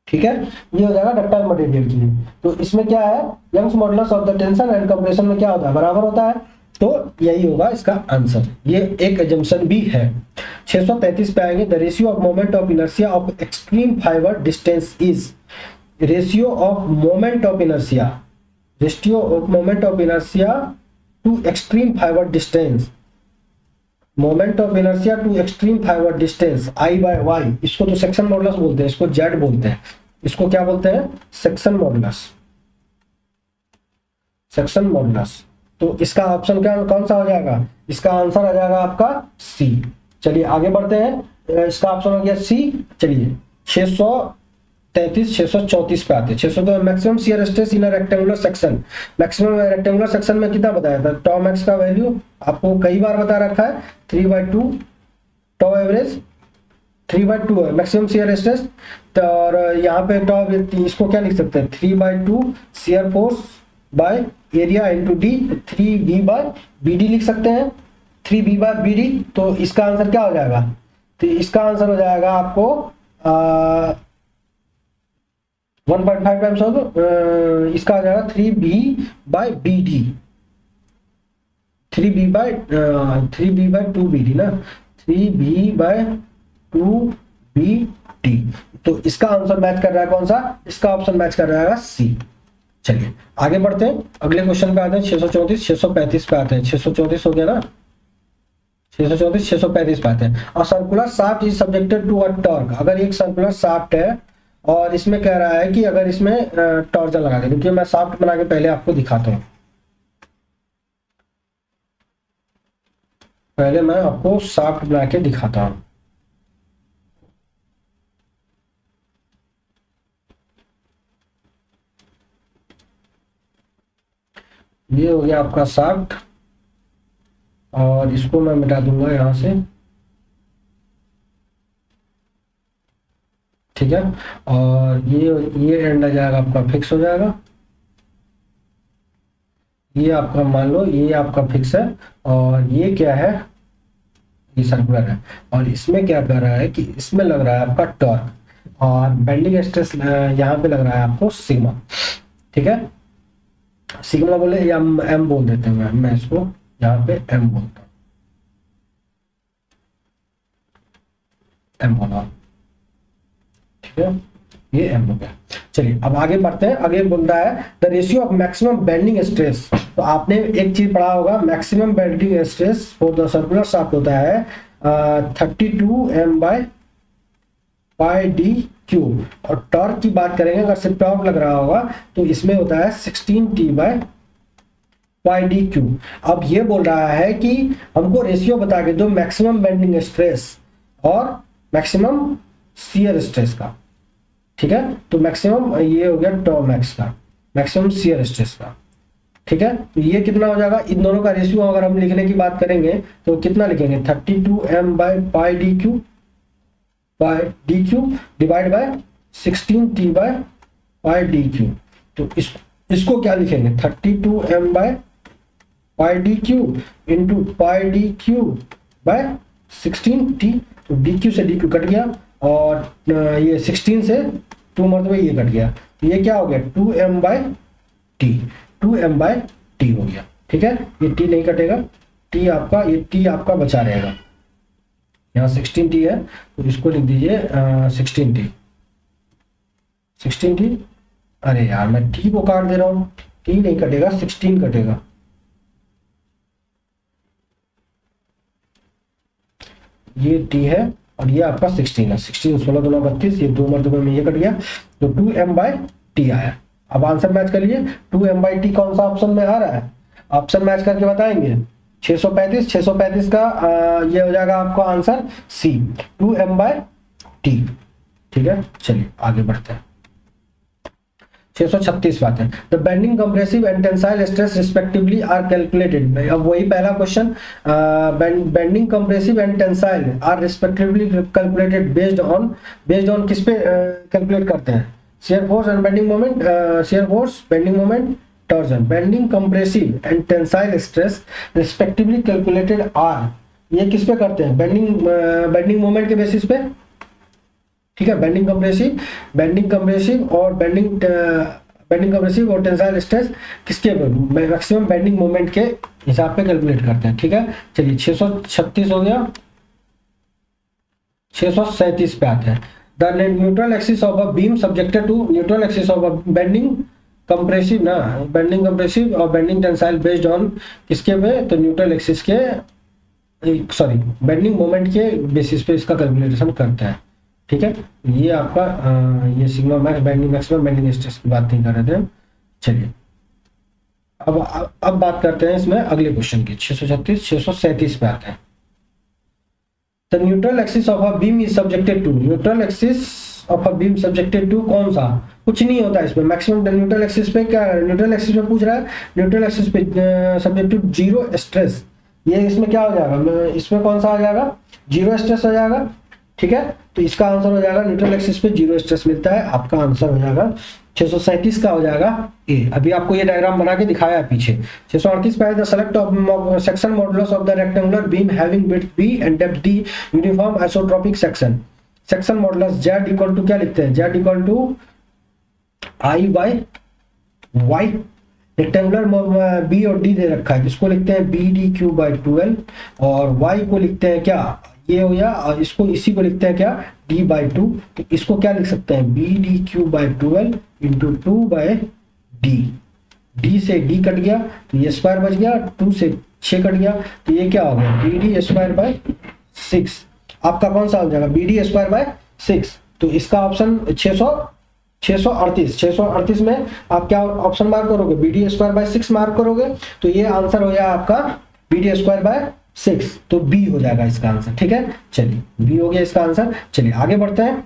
ठीक है, ये हो जाएगा डक्टाइल मटेरियल के लिए। तो इसमें क्या है? Young's modulus of the tension and compression में क्या होता है? बराबर होता है, तो यही होगा इसका आंसर। ये एक एजम्पशन भी है। 633 पे आएंगे। The ratio of moment of inertia of extreme fibre distance is, ratio of moment of inertia, ratio of moment of inertia to extreme fibre distance, moment of inertia to extreme fibre distance I by Y. इसको तो सेक्शन मॉडुलस बोलते हैं, इसको जेड बोलते हैं। इसको क्या बोलते हैं? Section modulus, section modulus. तो इसका ऑप्शन क्या कौन सा हो जाएगा? इसका आंसर आ जाएगा आपका सी। चलिए आगे बढ़ते हैं, इसका ऑप्शन हो गया सी। चलिए 633 634 पे आते हैं। 600 तो मैक्सिमम शियर स्ट्रेस इन rectangular section, maximum rectangular section में कितना बताया था? टॉ मैक्स का वैल्यू आपको कई बार बता रखा है 3/2, टॉ एवरेज 3/2 है मैक्सिमम शियर स्ट्रेस। तो और यहाँ पे टॉ, इसको क्या लिख सकते हैं? 3/2 shear force by area into D, 3b by BD लिख सकते हैं, 3b बाय BD। तो इसका आंसर क्या हो जाएगा? तो इसका आंसर हो जाएगा आपको 1.5 टाइम्स होगा, इसका आ जाएगा 3b by BD, 3b bye 2BD ना, 3b बाय 2BD। तो इसका आंसर मैच कर रहा है कौन सा? इसका ऑप्शन मैच कर रहा है सी। चलिए आगे बढ़ते हैं, अगले क्वेश्चन पे आते हैं। 634 635 पे आते हैं। 634 हो गया ना, 634 635 पे आते हैं। और circular shaft is subjected to a torque. अगर एक सर्कुलर शाफ्ट है और इसमें कह रहा है कि अगर इसमें टॉर्जन लगा दे, क्योंकि मैं शाफ्ट बना के पहले आपको दिखाता हूँ, पहले मैं आपको शाफ्ट बना के दिखाता हूँ। ये हो गया आपका शाफ्ट और इसको मैं मिटा दूंगा यहां से। ठीक है, और ये एंड आ जाएगा आपका फिक्स हो जाएगा। ये आपका मान लो ये आपका फिक्स है और ये क्या है? ये सर्कुलर है और इसमें क्या कर रहा है कि इसमें लग रहा है आपका टॉर्क और बेंडिंग स्ट्रेस यहाँ पे लग रहा है आपको सिग्मा। ठीक है, सिग्मा बोले या एम बोल देते हैं, मैं इसको यहाँ पे एम बोलता हूँ। एम होना, ठीक है, ये एम हो गया। चलिए अब आगे बढ़ते हैं। आगे बोल रहा है the ratio of maximum bending stress. तो आपने एक चीज पढ़ा होगा, maximum bending stress for the circular shaft होता है 32 M/πd³ और टॉर्क की बात करेंगे, अगर सिर्फ टॉर्क लग रहा होगा तो इसमें होता है 16T/πd³। अब ये बोल रहा है कि हमको रेशियो बता के दो मैक्सिमम बेंडिंग स्ट्रेस और मैक्सिमम शियर स्ट्रेस का, ठीक है। तो मैक्सिमम ये हो गया टॉ मैक्स का, मैक्सिमम शियर स्ट्रेस का, ठीक है। तो ये कितना हो जाएगा, इन दोनोका रेशियो अगर हम लिखने की बात करेंगे तो कितना लिखेंगे 32M/πd³ डिवाइड बाय 16T/πd³। तो इसको क्या लिखेंगे 32M/πd³ इंटू πd³/16T। तो dq से dq कट गया और ये 16 से 2 मरतबे ये कट गया, तो ये क्या हो गया 2M/t, 2M/t हो गया, ठीक है। ये t नहीं कटेगा, t आपका, ये t आपका बचा रहेगा। यहाँ 16T है तो इसको लिख दीजिए 16T, 16T। अरे यार मैं t को काट दे रहा हूँ, t नहीं कटेगा 16 कटेगा। ये t है और ये आपका 16 है, 16 16 दूना 32, ये 2 मरतबे में ये कट गया, तो 2M/t आया। अब आंसर मैच कर लिए, 2M/t कौन सा ऑप्शन में आ रहा है, ऑप्शन मैच करके बताएंगे। 635, 635 का ये हो जाएगा आपका आंसर सी, 2M/t, ठीक है। चलिए आगे बढ़ते हैं। 636 बात है, the bending compressive and tensile stress respectively are calculated. अब वही पहला question, bending compressive and tensile are respectively calculated based on किस पे कैलकुलेट करते हैं, shear force and bending moment, shear force, bending moment, torsion. Bending compressive and tensile stress respectively calculated are, ये किस पे करते हैं, बेंडिंग मोमेंट के बेसिस पे, ठीक है। बेंडिंग कंप्रेसिव और बेंडिंग कंप्रेसिव और टेंसाइल स्ट्रेस किसके मैक्सिमम बेंडिंग मोमेंट के हिसाब पे कैलकुलेट करते हैं, ठीक है। चलिए 636 हो गया। 637 पे आते हैं, the neutral axis of a beam subjected to neutral axis of a bending compressive और बेंडिंग टेंसाइल बेस्ड ऑन किसके पे, तो न्यूट्रल एक्सिस के, सॉरी बेंडिंग मोमेंट के बेसिस पे इसका कैलकुलेशन करते हैं, ठीक है। ये आपका ये sigma max bending maximum bending stress की बात नहीं कर रहे थे। चलिए अब बात करते हैं इसमें अगले क्वेश्चन की, 637 पे आते हैं। The neutral axis of a beam is subjected to, neutral axis of a beam subjected to कौन सा, कुछ नहीं होता इसमें। मैक्सिमम न्यूट्रल एक्सिस पे क्या, न्यूट्रल एक्सिस पे पूछ रहा है, न्यूट्रल एक्सिस पे सब्जेक्ट टू जीरो स्ट्रेस, ये इसमें क्या हो जाएगा, इसमें कौन सा आ जाएगा, जीरो स्ट्रेस हो जाएगा, ठीक है। तो इसका आंसर हो जाएगा न्यूट्रल एक्सिस पे जीरो स्ट्रेस मिलता है, आपका आंसर हो जाएगा 637 का हो जाएगा ए। अभी आपको ये डायग्राम बना के दिखाया है पीछे। 638 पे the select of section modulus of the rectangular beam having width B and depth D uniform isotropic section. Section modulus z equal to क्या लिखते हैं, z equal to I/y। Rectangular B और डी दे रखा है, इसको लिखते हैं BD³/12 और y को लिखते हैं क्या, ये हो गया, और इसको इसी को लिखते हैं क्या D/2। तो इसको क्या लिख सकते हैं BD³/12 इंटू 2/d, d से d कट गया तो ये स्क्वायर बच गया, 2 से 6 कट गया तो ये क्या हो गया BD²/6। आपका कौन सा हो जाएगा BD²/6। तो इसका ऑप्शन 638 में आप क्या ऑप्शन मार्क करोगे BD²/6 मार्क करोगे, तो ये आंसर हो जाएगा आपका BD²/6, तो बी हो जाएगा इसका आंसर, ठीक है। चलिए बी हो गया इसका आंसर। चलिए आगे बढ़ते हैं।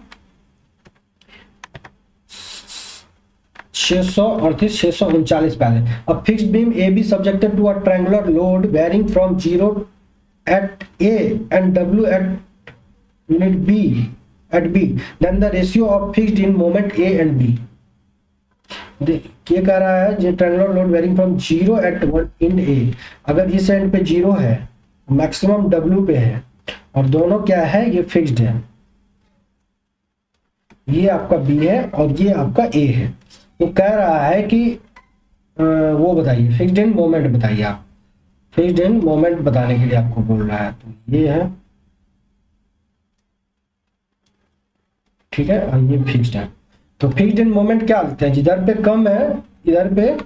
639 पे a fixed beam A B subjected to a triangular load varying from 0 at A and W at unit B at B, then the ratio of fixed in moment A and B। ये कह रहा है जो triangular load varying from 0 at 1 in A, अगर इस एंड पे 0 है, मैक्सिमम W पे है और दोनों क्या है, ये फिक्स्ड है, ये आपका B है और ये आपका A है। तो कह रहा है कि वो बताइए फिक्स्ड इन मोमेंट बताइए आप, फिक्स्ड इन मोमेंट बताने के लिए आपको बोल रहा है। तो ये है ठीक है, और ये फिक्स्ड है। तो फिक्स्ड इन मोमेंट क्या लिखते हैं, जिधर पे कम है इधर पे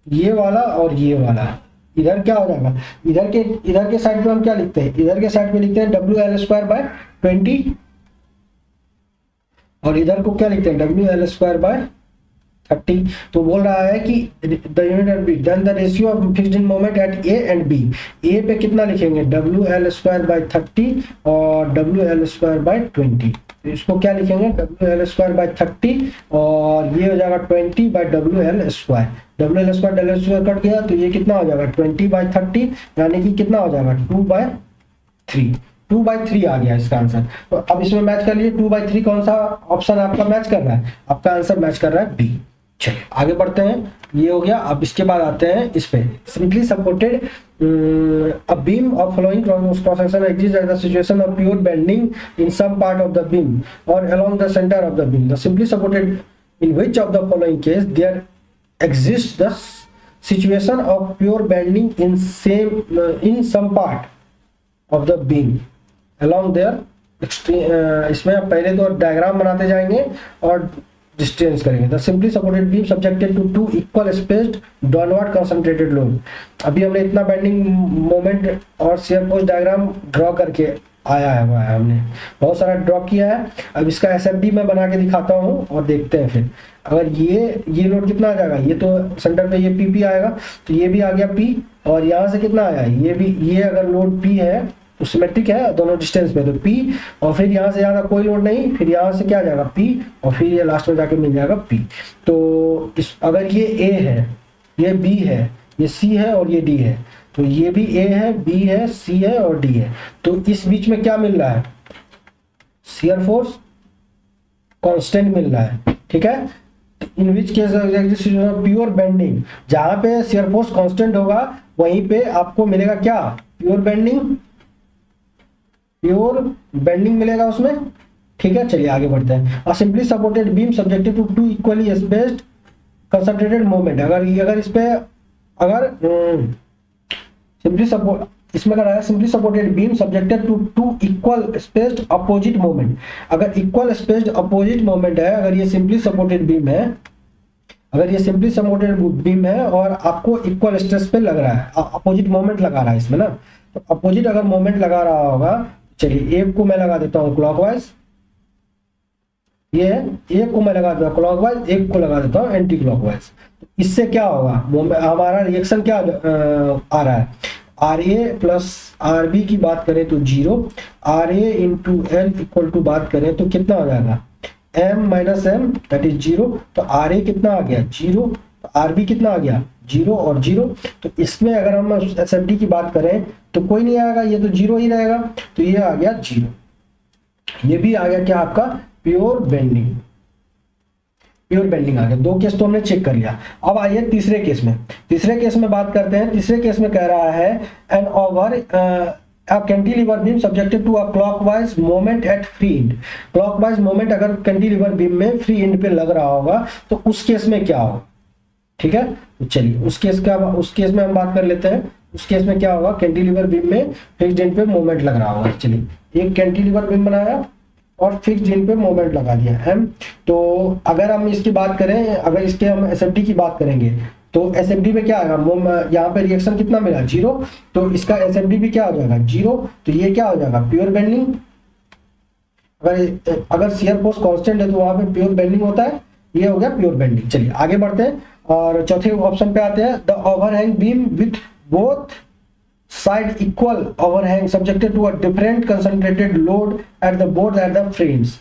ये वाला और ये वाला, इधर क्या हो जाएगा, इधर के साइड पे हम क्या लिखते हैं, इधर के साइड पे लिखते हैं WL²/20, और इधर को क्या लिखते हैं WL²/30। तो बोल रहा है कि the unit at B then the ratio of fixed in moment at A and B. A पे कितना लिखेंगे WL²/30 और WL²/20। तो इसको क्या लिखेंगे WL²/30 और ये हो जाएगा 20/WL²। WL² कट गया तो ये कितना हो जाएगा 20/30, यानी कि कितना हो जाएगा 2/3। 2/3 आ गया इसका आंसर। तो अब इसमें मैच कर लीजिए 2/3 कौन सा ऑप्शन आपका मैच कर रहा है, आपका आंसर मैच कर रहा है बी। चलिए आगे बढ़ते हैं, ये हो गया। अब इसके बाद आते हैं इस पे, simply supported a beam of following cross section exists at the situation of pure bending in some part of the beam or along the center of the beam. The simply supported in which of the following case there exists the situation of pure bending in some part of the beam along their extreme। इसमें आप पहले तो डायग्राम बनाते जाएंगे और डिस्टेंस करेंगे। The simply supported beam subjected to 2 equal spaced downward concentrated load. अभी हमने इतना बेंडिंग मोमेंट और शियर फोर्स डायग्राम ड्रॉ करके आया है, हमने बहुत सारा ड्रॉ किया है। अब इसका एसएफडी मैं बना के दिखाता हूँ और देखते हैं फिर। अगर ये लोड कितना आ जाएगा, ये तो सेंटर पे ये पी आएगा, तो ये भी आ गया पी, और यहाँ से कितना आया ये भी, ये अगर लोड पी है तो सिमेट्रिक है दोनों डिस्टेंस पे, तो P, और फिर यहाँ से ज़्यादा कोई लोड नहीं, फिर यहाँ से क्या जाएगा P, और फिर ये लास्ट में जाके मिल जाएगा P। तो इस अगर ये A है, ये B है, ये C है और ये D है, तो ये भी A है, B है, C है और D है। तो इस बीच में क्या मिल रहा है, शियर फोर्स कांस्टेंट मिल रहा है, ठीक है। इन विच केस प्योर बेंडिंग, जहाँ पे शियर फोर्स कांस्टेंट होगा वहीं पे आपको मिलेगा क्या, प्योर बेंडिंग मिलेगा उसमें, ठीक है। चलिए आगे बढ़ते हैं। और simply supported beam subjected to 2 equally spaced concentrated moment. अगर इस पे सिंपली सपोर्ट इसमें क्या है, simply supported beam subjected to 2 equal spaced opposite moment. अगर इक्वल स्पेस्ड अपोजिट मोमेंट है, अगर ये सिंपली सपोर्टेड बीम है, और आपको इक्वल स्ट्रेस पे लग रहा है, अपोजिट मोमेंट लगा रहा है इसमें ना, तो अपोजिट अगर मोमेंट लगा रहा होगा, चलिए एक को मैं लगा देता हूँ क्लॉकवाइज, ये एक को मैं लगा देता हूँ क्लॉकवाइज, एक को लगा देता हूँ एंटी क्लॉकवाइज। इससे क्या होगा, हमारा रिएक्शन क्या आ रहा है, RA प्लस RB की बात करें तो 0, RA into L equal to बात करें तो कितना हो जाएगा M minus M that is 0। तो RA कितना आ गया 0, तो RB कितना आ गया 0 और 0। तो इसमें अगर हम SFD की बात करें तो कोई नहीं आएगा, ये तो 0 ही रहेगा, तो ये आ गया 0। ये भी आ गया क्या आपका प्योर बेंडिंग आ गया। 2 केस तो हमने चेक कर लिया। अब आइए तीसरे केस में बात करते हैं। तीसरे केस में कह रहा है an over cantilever beam subjected to a clockwise moment at free end. Clockwise moment अगर कैंटिलीवर बीम में फ्री एंड पे लग रहा होगा तो उस केस में क्या होगा, ठीक है। तो चलिए उस केस में हम बात कर लेते हैं। उस केस में क्या होगा, कैंटिलीवर बीम में फिक्स्ड एंड पे मोमेंट लग रहा होगा। चलिए एक कैंटिलीवर बीम बनाया और फिक्स्ड एंड पे मोमेंट लगा दिया है। तो अगर हम इसकी बात करें, अगर इसके हम एसएफडी की बात करेंगे तो एसएफडी में क्या आएगा, यहाँ पे रिएक्शन कितना मिला 0, तो इसका एसएफडी भी क्या हो जाएगा 0। तो ये क्या हो जाएगा प्योर बेंडिंग। अगर शियर फोर्स कांस्टेंट है तो वहां पे प्योर बेंडिंग होता है, ये हो गया प्योर बेंडिंग। चलिए आगे बढ़ते हैं और चौथे ऑप्शन पे आते हैं। The overhang beam with both side equal overhang subjected to a different concentrated load at the both at the frames.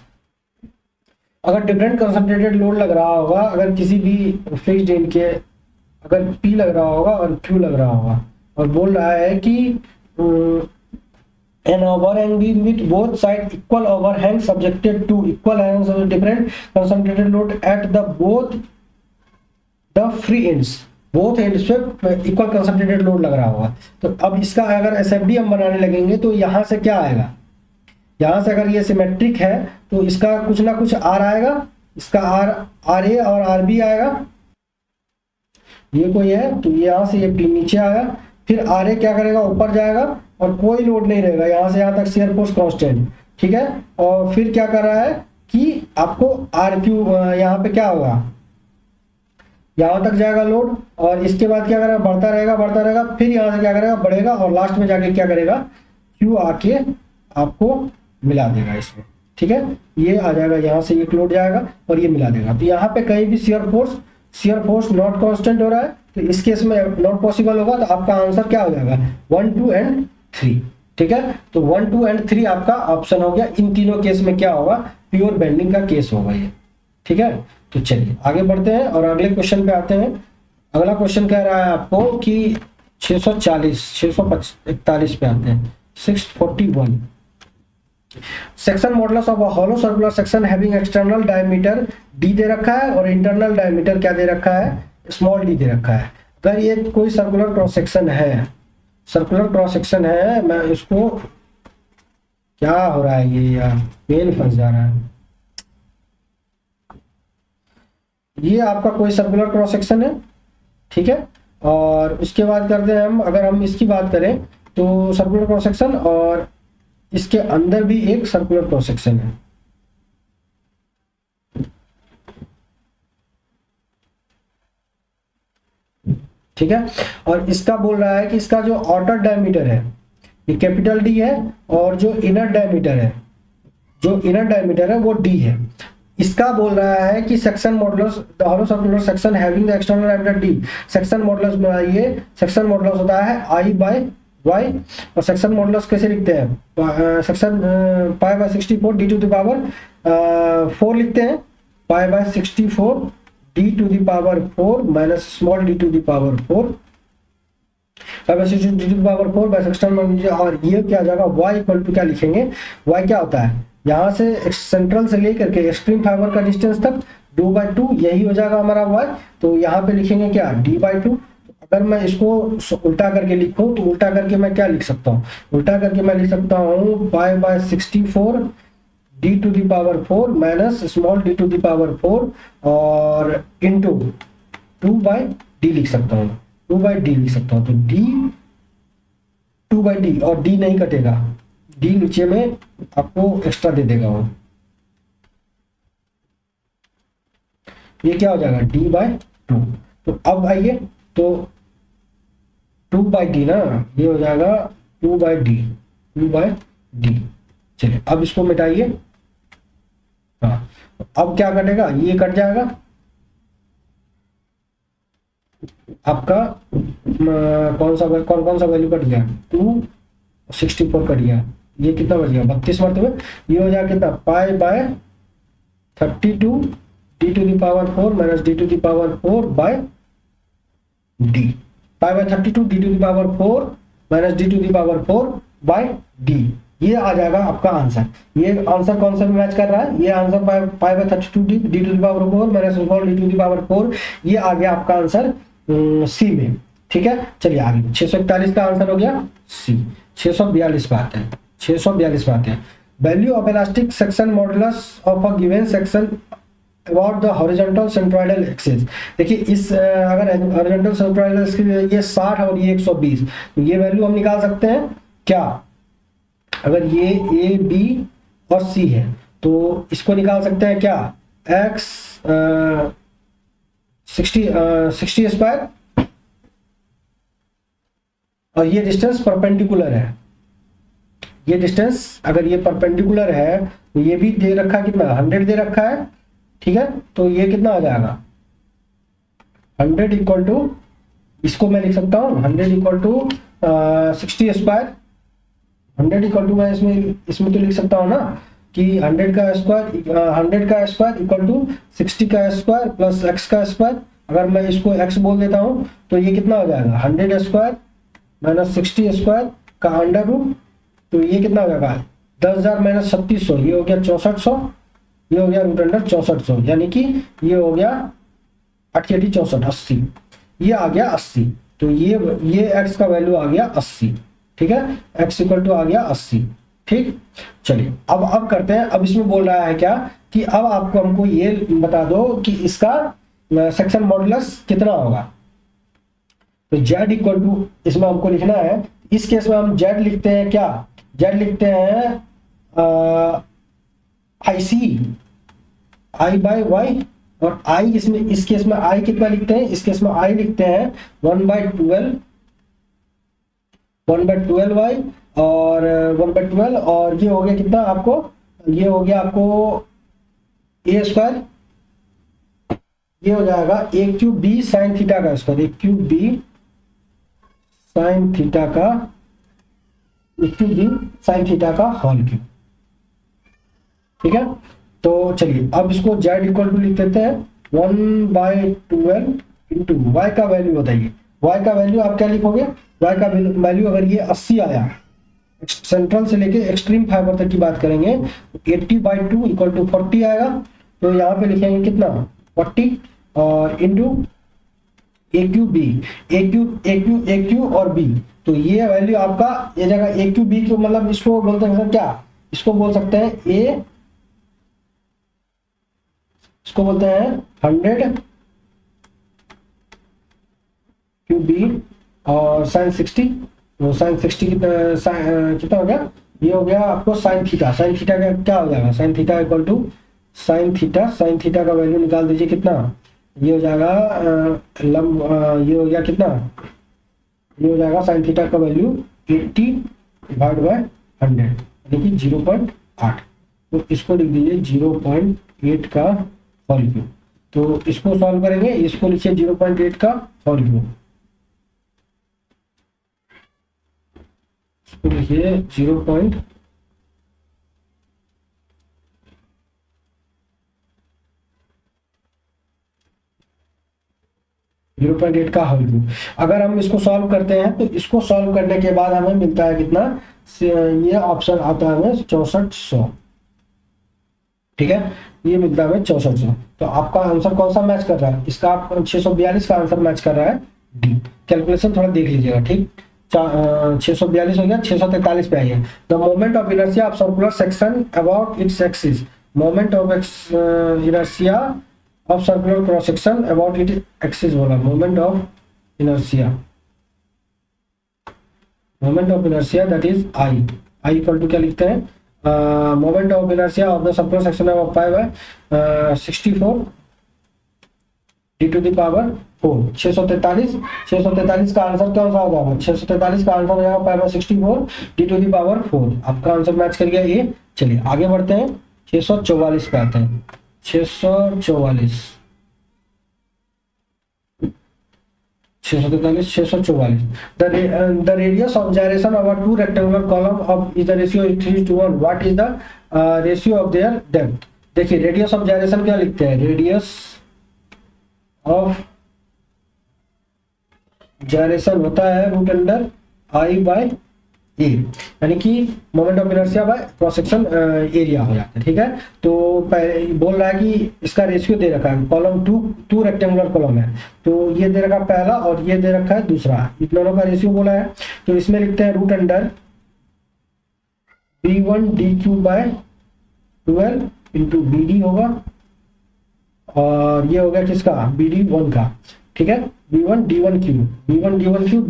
अगर डिफरेंट कंसंट्रेटेड लोड लग रहा होगा, अगर किसी भी फिक्स्ड एंड के अगर P लग रहा होगा और Q लग रहा होगा, और बोल रहा है कि an overhang beam with both side equal overhang subjected to equal hangs of different concentrated load at the both the free ends, both ends पे इक्वल कंसंट्रेटेड लोड लग रहा होगा। तो अब इसका अगर एसएफडी हम बनाने लगेंगे तो यहाँ से क्या आएगा, यहाँ से अगर ये सिमेट्रिक है तो इसका कुछ ना कुछ R आएगा, इसका RA और RB आएगा, ये कोई है तो यहाँ से ये P नीचे आया, फिर RA क्या करेगा ऊपर जाएगा और कोई लोड नहीं रहेगा, यहाँ से यहाँ तक शियर फोर्स कांस्टेंट, ठीक है। और फिर क्या कर रहा है कि आपको आर क्यू यहाँ पे क्या होगा, यहाँ तक जाएगा लोड और इसके बाद क्या करेगा, बढ़ता रहेगा, फिर यहाँ से क्या करेगा, बढ़ेगा और लास्ट में जाके क्या करेगा, क्यू आके आपको मिला देगा इसमें। ठीक है, ये आ जाएगा, यहाँ से एक लोड जाएगा और ये मिला देगा। तो यहाँ पे कहीं भी शियर फोर्स नॉट कांस्टेंट हो रहा है, तो इस केस में नॉट पॉसिबल होगा। तो आपका आंसर क्या हो जाएगा, 1, 2 एंड 3। ठीक है, तो 1, 2 एंड 3 आपका ऑप्शन हो गया। इन तीनों केस में क्या होगा, प्योर बेंडिंग का केस होगा ये। ठीक है, तो चलिए आगे बढ़ते हैं और अगले क्वेश्चन पे आते हैं। अगला क्वेश्चन कह रहा है आपको कि 641 पे आते हैं, 641। Section modulus of a hollow circular section having external diameter D दे रखा है और इंटरनल डायमीटर क्या दे रखा है, स्मॉल डी दे रखा है। अगर ये कोई सर्कुलर क्रॉस सेक्शन है, मैं इसको, क्या हो रहा है ये यार, पेन फंस जा रहा है। ये आपका कोई सर्कुलर क्रॉस सेक्शन है, ठीक है। और उसके बाद करते हैं हम, अगर हम इसकी बात करें तो सर्कुलर क्रॉस सेक्शन और इसके अंदर भी एक सर्कुलर क्रॉस सेक्शन है। ठीक है, और इसका बोल रहा है कि इसका जो आउटर डायमीटर है ये कैपिटल डी है और जो इनर डायमीटर है वो डी है। इसका बोल रहा है कि section modulus the hollow circular section having the external diameter D, section modulus बनाइए। सेक्शन मॉडुलस होता है आई बाय वाई, और सेक्शन मॉडुलस कैसे लिखते हैं, section pi by 64 D to the power 4 लिखते हैं, pi by 64 D to the power 4 minus small D to the power 4, pi by 64 D to the power 4 by section. और ये क्या आ जाएगा, y इक्वल टू क्या लिखेंगे, y क्या होता है, यहाँ से सेंट्रल से लेकर के एक्सट्रीम फाइबर का डिस्टेंस तक 2/2, यही हो जाएगा हमारा y। तो यहाँ पे लिखेंगे क्या, d/2। अगर मैं इसको उल्टा करके लिखूं तो उल्टा करके मैं क्या लिख सकता हूँ, उल्टा करके मैं लिख सकता हूँ pi by 64 D to the power 4 minus small D to the power 4 और इंटू 2/d लिख सकता हूँ, 2/d लिख सकता हूँ। तो d 2/d और d नहीं कटेगा, d नीचे में आपको एक्स्ट्रा दे देगा वो, ये क्या हो जाएगा d/2। तो अब आइए, तो 2/d ना, ये हो जाएगा 2/d। चलिए अब इसको मिटाइए, हाँ अब क्या कटेगा, ये कट जाएगा आपका, कौन सा वैल्यू कट गया, 264 कट गया, ये कितना बच गया 32 मरतबे, ये हो जाएगा कितना, pi by 32 D to the power 4 minus D to the power 4 by D, pi by 32 D to the power 4 minus D to the power 4 by D. ये आ जाएगा आपका आंसर। ये आंसर कौन सा मैच कर रहा है, ये answer pi by 32 D to the power 4 minus small D to the power 4, ये आ गया आपका आंसर सी में। ठीक है, चलिए आगे 641 का आंसर हो गया सी। 642 पे आते हैं, 642 पे आते हैं। Value of elastic section modulus of a given section about the horizontal centroidal axis. देखिए इस अगर हॉरिजॉन्टल सेंट्रोइडल एक्सिस ये 60 और ये 120, तो ये वैल्यू हम निकाल सकते हैं क्या, अगर ये ए बी और सी है तो इसको निकाल सकते हैं क्या, x 60 स्क्वायर और ये डिस्टेंस परपेंडिकुलर है, ये डिस्टेंस अगर ये परपेंडिकुलर है तो ये भी दे रखा है कितना, 100 दे रखा है। ठीक है, तो ये कितना आ जाएगा 100 इक्वल टू, इसको मैं लिख सकता हूँ 100 equal to 60 square, 100 equal to मैं इसमें तो लिख सकता हूँ ना कि 100 का स्क्वायर इक्वल टू 60 का स्क्वायर प्लस x का स्क्वायर। अगर मैं इसको x बोल देता हूँ तो ये कितना हो जाएगा 100 स्क्वायर माइनस 60 स्क्वायर का अंडर रूट, तो ये कितना हो जाएगा 10,000 माइनस 3600, ये हो गया 6400, ये हो गया रूट अंडर 6400, यानी कि ये हो गया 8 64 80, ये आ गया 80। तो ये x का वैल्यू आ गया 80। ठीक है, x इक्वल टू आ गया 80। ठीक, चलिए अब करते हैं। अब इसमें बोल रहा है क्या कि अब आपको हमको ये बता दो कि इसका सेक्शन मॉडुलस कितना होगा। तो z इक्वल टू इसमें हमको लिखना है, इस केस में हम z लिखते हैं क्या, z लिखते हैं IC आई बाय वाई, और आई इसमें इस केस में आई कितना लिखते हैं, इस केस में आई लिखते हैं 1/12, 1/12 वाई, और 1/12, और ये हो गया कितना आपको, ये हो गया आपको ए स्क्वायर, ये हो जाएगा ए क्यूब बी साइन थीटा का स्क्वायर, ए क्यूब बी साइन थीटा का, ए क्यूब बी साइन थीटा का होल क्यूब। ठीक है, तो चलिए अब इसको z इक्वल टू लिख देते हैं 1/12 इंटू वाई का वैल्यू बताइए, y का वैल्यू आप क्या लिखोगे, y का वैल्यू अगर ये 80 आया, सेंट्रल से लेके एक्सट्रीम फाइबर तक की बात करेंगे, 80/2 इक्वल टू 40 आएगा, तो यहाँ पे लिखेंगे कितना 40, और इंटू ए क्यू बी, ए क्यू और बी, तो ये वैल्यू आपका ये जगह ए क्यू बी को मतलब इसको बोलते हैं क्या, इसको बोल सकते हैं ए, इसको बोलते हैं 100 क्यू बी और साइन 60, तो साइन 60 कितना हो गया, ये हो गया आपको साइन थीटा, साइन थीटा का क्या हो जाएगा, sine theta equal to sine theta, sine theta का वैल्यू निकाल दीजिए कितना, ये हो जाएगा ये हो गया कितना, ये हो जाएगा साइन थीटा का वैल्यू 80/100 यानी कि 0.8, तो इसको लिख दीजिए 0.8 का होल क्यूब, तो इसको सॉल्व करेंगे, इसको लिखिए 0.8 का होल क्यूब, इसको लिखिए 0.8 का होल क्यूब। अगर हम इसको सॉल्व करते हैं तो इसको सॉल्व करने के बाद हमें मिलता है कितना, ये ऑप्शन आता है हमें 6400, ठीक है, ये मिलता है हमें 6400, तो आपका आंसर कौन सा मैच कर रहा है, इसका 642 का आंसर मैच कर रहा है डी। कैलकुलेशन थोड़ा देख लीजिएगा, ठीक, 642 हो गया, 643 पे आई है। The moment of inertia of circular section about its axis, moment of inertia of circular cross section about it axis बोला, moment of inertia, moment of inertia that is I, I equal to क्या लिखते हैं, moment of inertia of the circular section of 5 है 64 डी टू द पावर 4, 643 का आंसर कौन सा हो जाएगा, 643 का आंसर हो जाएगा 5/64 डी टू द पावर 4, आपका आंसर मैच कर गया ये। चलिए आगे बढ़ते हैं, 644 पे आते हैं, 644 644 the radius of gyration of a two rectangular column of is the ratio is 3:1, what is the ratio of their depth। देखिए रेडियस ऑफ gyration क्या लिखते हैं, रेडियस ऑफ gyration होता है रूट अंडर आई बाय ए, यानी कि moment of inertia by cross section area हो जाता है, ठीक है। तो बोल रहा है कि इसका रेशियो दे रखा है, कॉलम टू रेक्टेंगुलर कॉलम है, तो ये दे रखा है पहला और ये दे रखा है दूसरा, इन दोनों का रेशियो बोला है, तो इसमें लिखते हैं root under b1 d3/12 into bd होगा, और ये हो गया किसका bd1 का, ठीक है, b1 d1 cube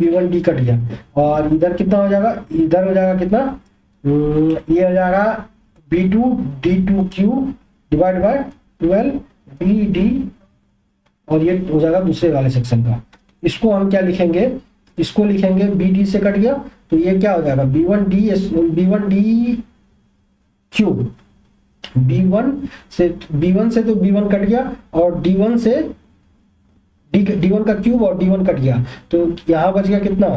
b1 d cut गया, और इधर कितना हो जाएगा, इधर हो जाएगा कितना, ये हो जाएगा b2 d2 cube divide by 12 bd, और ये हो जाएगा दूसरे वाले सेक्शन का। इसको हम क्या लिखेंगे, इसको लिखेंगे bd से कट गया, तो ये क्या हो जाएगा b1 d क्यूब, b1 से तो b1 कट गया, और d1 से d1 का क्यूब और d1 कट गया, तो यहां बच गया कितना,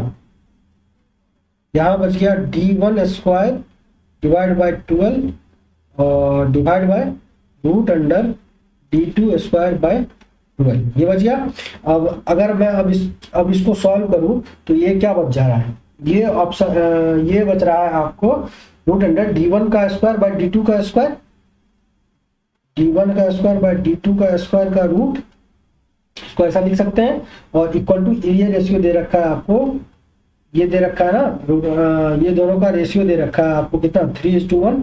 यहां बच गया d1 स्क्वायर डिवाइड बाय 12 और divide by root under d2 square by 12, ये बच गया। अब अगर मैं अब इसको सॉल्व करूं तो ये क्या बच जा रहा है, ये ऑप्शन ये बच रहा है आपको रूट अंडर d1 का स्क्वायर बाय d2 का स्क्वायर, d1 का स्क्वायर बाय d2 का स्क्वायर का रूट, इसको ऐसा लिख सकते हैं, और इक्वल टू ये रेशियो दे रखा है आपको, ये दे रखा है ना, ये दोनों का रेशियो दे रखा है आपको कितना 3:1,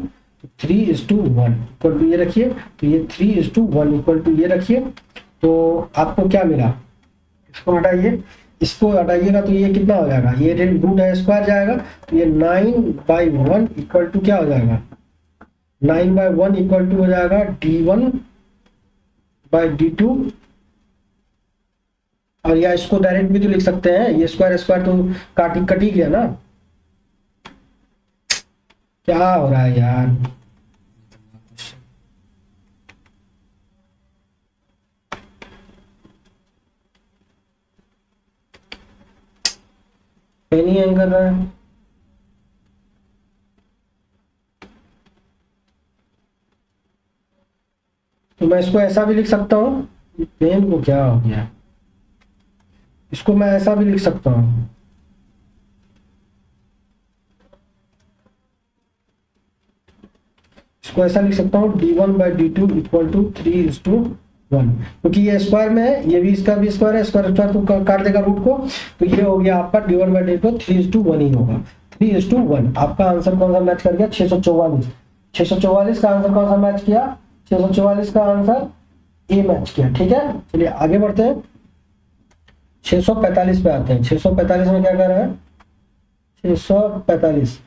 3:1 इक्वल टू ये रखिए, तो ये 3:1 इक्वल टू ये रखिए, तो आपको क्या मिला, इसको हटाइए, इसको हटाइएगा तो ये कितना हो जाएगा, ये रूट है स्क्वायर जाएगा, तो ये 9/1 इक्वल टू क्या हो जाएगा, 9/1 इक्वल टू हो जाएगा d1 बाय d2, और या इसको डायरेक्ट भी तो लिख सकते हैं, ये स्क्वायर स्क्वायर तो कट ही गया ना। क्या हो रहा है यार, नहीं एंग कर रहा है। तो मैं इसको ऐसा भी लिख सकता हूँ, पेन को क्या हो गया, इसको मैं ऐसा भी लिख सकता हूँ, इसको ऐसा लिख सकता हूँ d1/d2 इक्वल टू 3:1, क्योंकि ये स्क्वायर में है, ये भी इसका भी स्क्वायर है, स्क्वायर स्क्वायर तो काट देगा रूट को, तो ये हो गया आपका d1/d2 3:1 ही होगा। 3:1 आपका आंसर कौन सा मैच कर गया, 644। 644 का आंसर कौन सा मैच किया, 644 का आंसर ए मैच किया। ठीक है, चलिए आगे बढ़ते हैं, 645 पे आते हैं। 645 में क्या कर रहा है, 645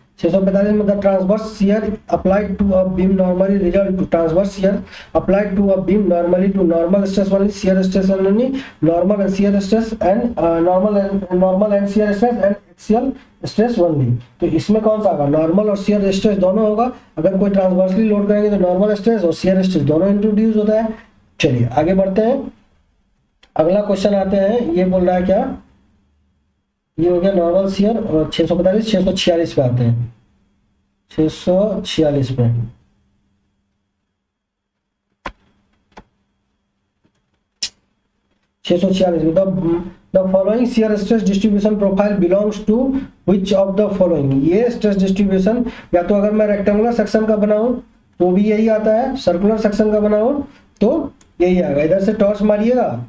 में the transverse shear applied to a beam normally result to transverse shear applied to a beam normally to normal stress only, shear stress only, normal and shear stress and normal and shear stress and axial stress only. तो इसमें कौन सा होगा, नॉर्मल और शियर स्ट्रेस दोनों होगा। अगर कोई ट्रांसवर्सली लोड करेंगे तो नॉर्मल स्ट्रेस और शियर स्ट्रेस दोनों इंट्रोड्यूस होता है। चलिए आगे बढ़ते हैं, अगला क्वेश्चन आते हैं, ये बोल रहा है क्या, ये हो गया नॉर्मल शियर, और 645 646 पे आते हैं। 646 पे the following shear stress distribution profile belongs to which of the following. ये स्ट्रेस डिस्ट्रीब्यूशन, या तो अगर मैं रेक्टेंगुलर सेक्शन का बनाऊं तो भी यही आता है, सर्कुलर सेक्शन का बनाऊं तो यही आएगा। इधर से टॉर्च मारिएगा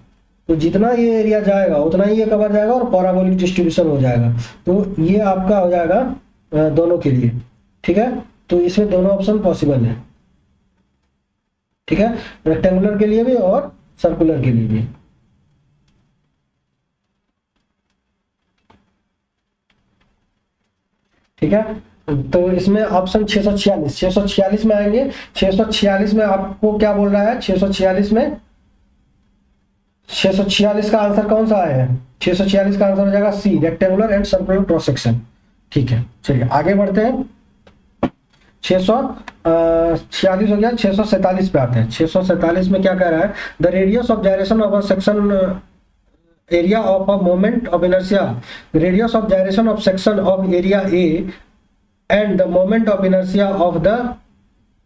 तो जितना ये एरिया जाएगा उतना ही ये कवर जाएगा और पैराबोलिक डिस्ट्रीब्यूशन हो जाएगा। तो ये आपका हो जाएगा दोनों के लिए। ठीक है, तो इसमें दोनों ऑप्शन पॉसिबल है। ठीक है, रेक्टेंगुलर के लिए भी और सर्कुलर के लिए भी। ठीक है, तो इसमें ऑप्शन 646 में आएंगे। 646 में आपको क्या बोल रहा है, 646 का आंसर कौन सा है, 646 का आंसर हो जाएगा C, rectangular and circular cross section. ठीक है, चलिए आगे बढ़ते हैं। 646 हो गया, 647 पे आते हैं। 647 में क्या कह रहा है, the radius of gyration of a section area of a moment of inertia, radius of gyration of section of area A and the moment of inertia of the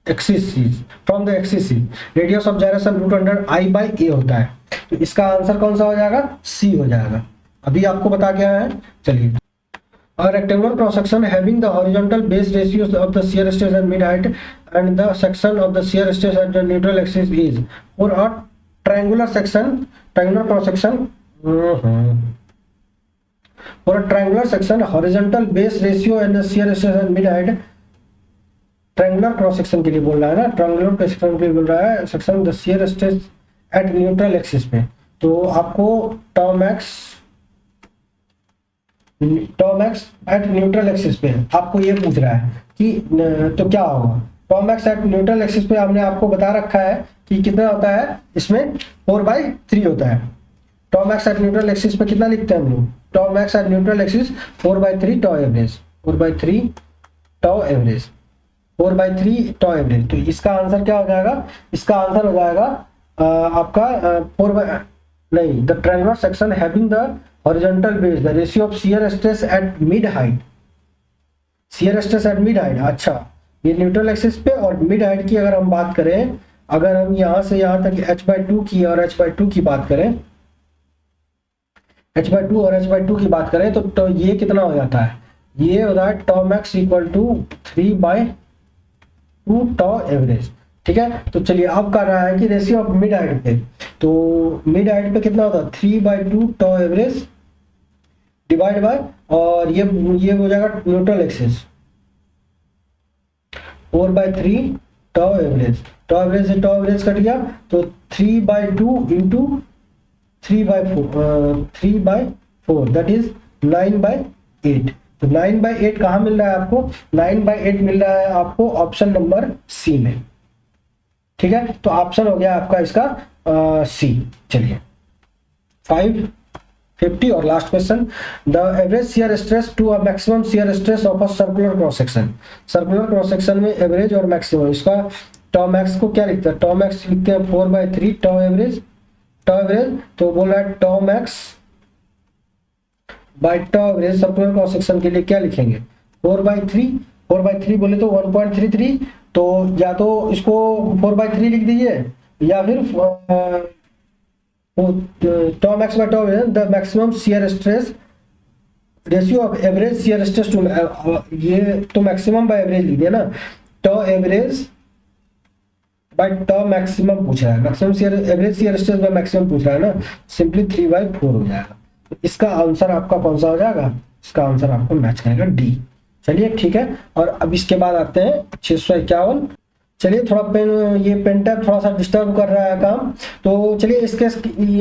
axis from the axis, radius of gyration √I/A होता है। तो इसका आंसर कौन सा हो जाएगा, सी हो जाएगा। अभी आपको बता क्या है, चलिए। A rectangular cross section having the horizontal base ratios of the shear stress at mid height and the section of the shear stress at the neutral axis is, for a triangular cross section, for a triangular section horizontal base ratio and the shear stress at mid height, triangular cross section के लिए बोल रहा है ना, ट्रायंगुलर क्रॉस सेक्शन के लिए बोल रहा है, section the shear stress at neutral axis पे। तो आपको tau max at neutral axis पे आपको ये पूछ रहा है कि तो क्या होगा। Tau max at neutral axis पे हमने आपको बता रखा है कि कितना होता है, इसमें 4/3 होता है। Tau max at neutral axis पे कितना लिखते हैं हम लोग, tau max at neutral axis 4/3 tau average, 4/3 tau average, 4/3 tau average. तो इसका आंसर क्या हो जाएगा, इसका आंसर हो जाएगा आपका the triangular section having the horizontal base, the ratio of shear stress at mid height, shear stress at mid height. अच्छा, ये न्यूट्रल एक्सिस पे और मिड हाइट की अगर हम बात करें, अगर हम यहां से यहां तक h/2 की और h/2 की बात करें, h/2 और h/2 की बात करें तो ये कितना हो जाता है, ये हो रहा है tau max equal to 3/2 tau average. ठीक है, तो चलिए अब कर रहा है कि रेशियो ऑफ मिड हाइट पे, तो मिड हाइट पे कितना होता है 3/2 टाउ एवरेज डिवाइड बाय, और ये हो जाएगा neutral axis 4/3 tau average, tau average से टाउ एवरेज कट गया तो 3/2 इंटू 3/4 दैट इज 9/8। तो 9/8 कहाँ मिल रहा है आपको, 9/8 मिल रहा है आपको ऑप्शन नंबर सी में। ठीक है, तो ऑप्शन हो गया आपका इसका सी। चलिए 550 और last question, the average shear stress to a maximum shear stress of a circular cross section. Circular cross section में एवरेज और मैक्सिमम, इसका टॉ मैक्स को क्या लिखते हैं, टॉ मैक्स लिखते हैं 4/3 टॉ एवरेज, टॉ एवरेज तो बोल रहा है tau max by tau average circular cross section के लिए क्या लिखेंगे 4/3, 4/3 बोले तो 1.33, तो या तो इसको 4/3 लिख दीजिए या फिर tau max by tau the maximum shear stress ratio of average shear stress to, ये तो मैक्सिमम बाय एवरेज लिख दिया ना, tau average by tau maximum पूछ रहा है, maximum shear average shear stress by maximum पूछ रहा है ना, सिंपली 3/4 हो जाएगा। तो इसका आंसर आपका कौन सा हो जाएगा, इसका आंसर आपको मैच करेगा डी। चलिए ठीक है, और अब इसके बाद आते हैं 651। चलिए थोड़ा पेन, ये पेन टैब थोड़ा सा डिस्टर्ब कर रहा है काम, तो चलिए इसके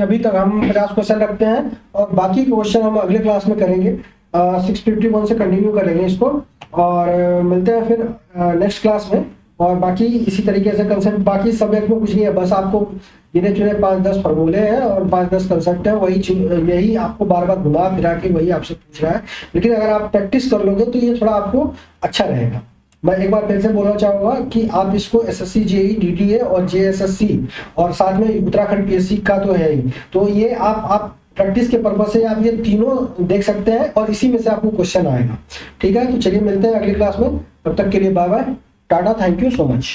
अभी तक हम 50 क्वेश्चन रखते हैं और बाकी क्वेश्चन हम अगले क्लास में करेंगे। 651 से कंटिन्यू करेंगे इसको, और मिलते हैं फिर नेक्स्ट क्लास में। और बाकी इसी तरीके से कंसेप्ट, बाकी सब्जेक्ट में कुछ नहीं है, बस आपको गिने चुने 5-10 फॉर्मूले हैं और 5-10 कंसेप्ट है, वही यही आपको बार बार घुमा फिरा के वही आपसे पूछ रहा है। लेकिन अगर आप प्रैक्टिस कर लोगे तो ये थोड़ा आपको अच्छा रहेगा। मैं एक बार फिर से बोलना चाहूंगा कि आप इसको एसएससी, जेई, डीडीए और जेएसएससी और साथ में उत्तराखंड पीएससी का तो है ही, तो ये आप प्रैक्टिस के पर्पज से आप ये तीनों देख सकते हैं और इसी में से आपको क्वेश्चन आएगा। ठीक है, तो चलिए मिलते हैं अगली क्लास में, तब तक के लिए bye bye, ta-ta, thank you so much.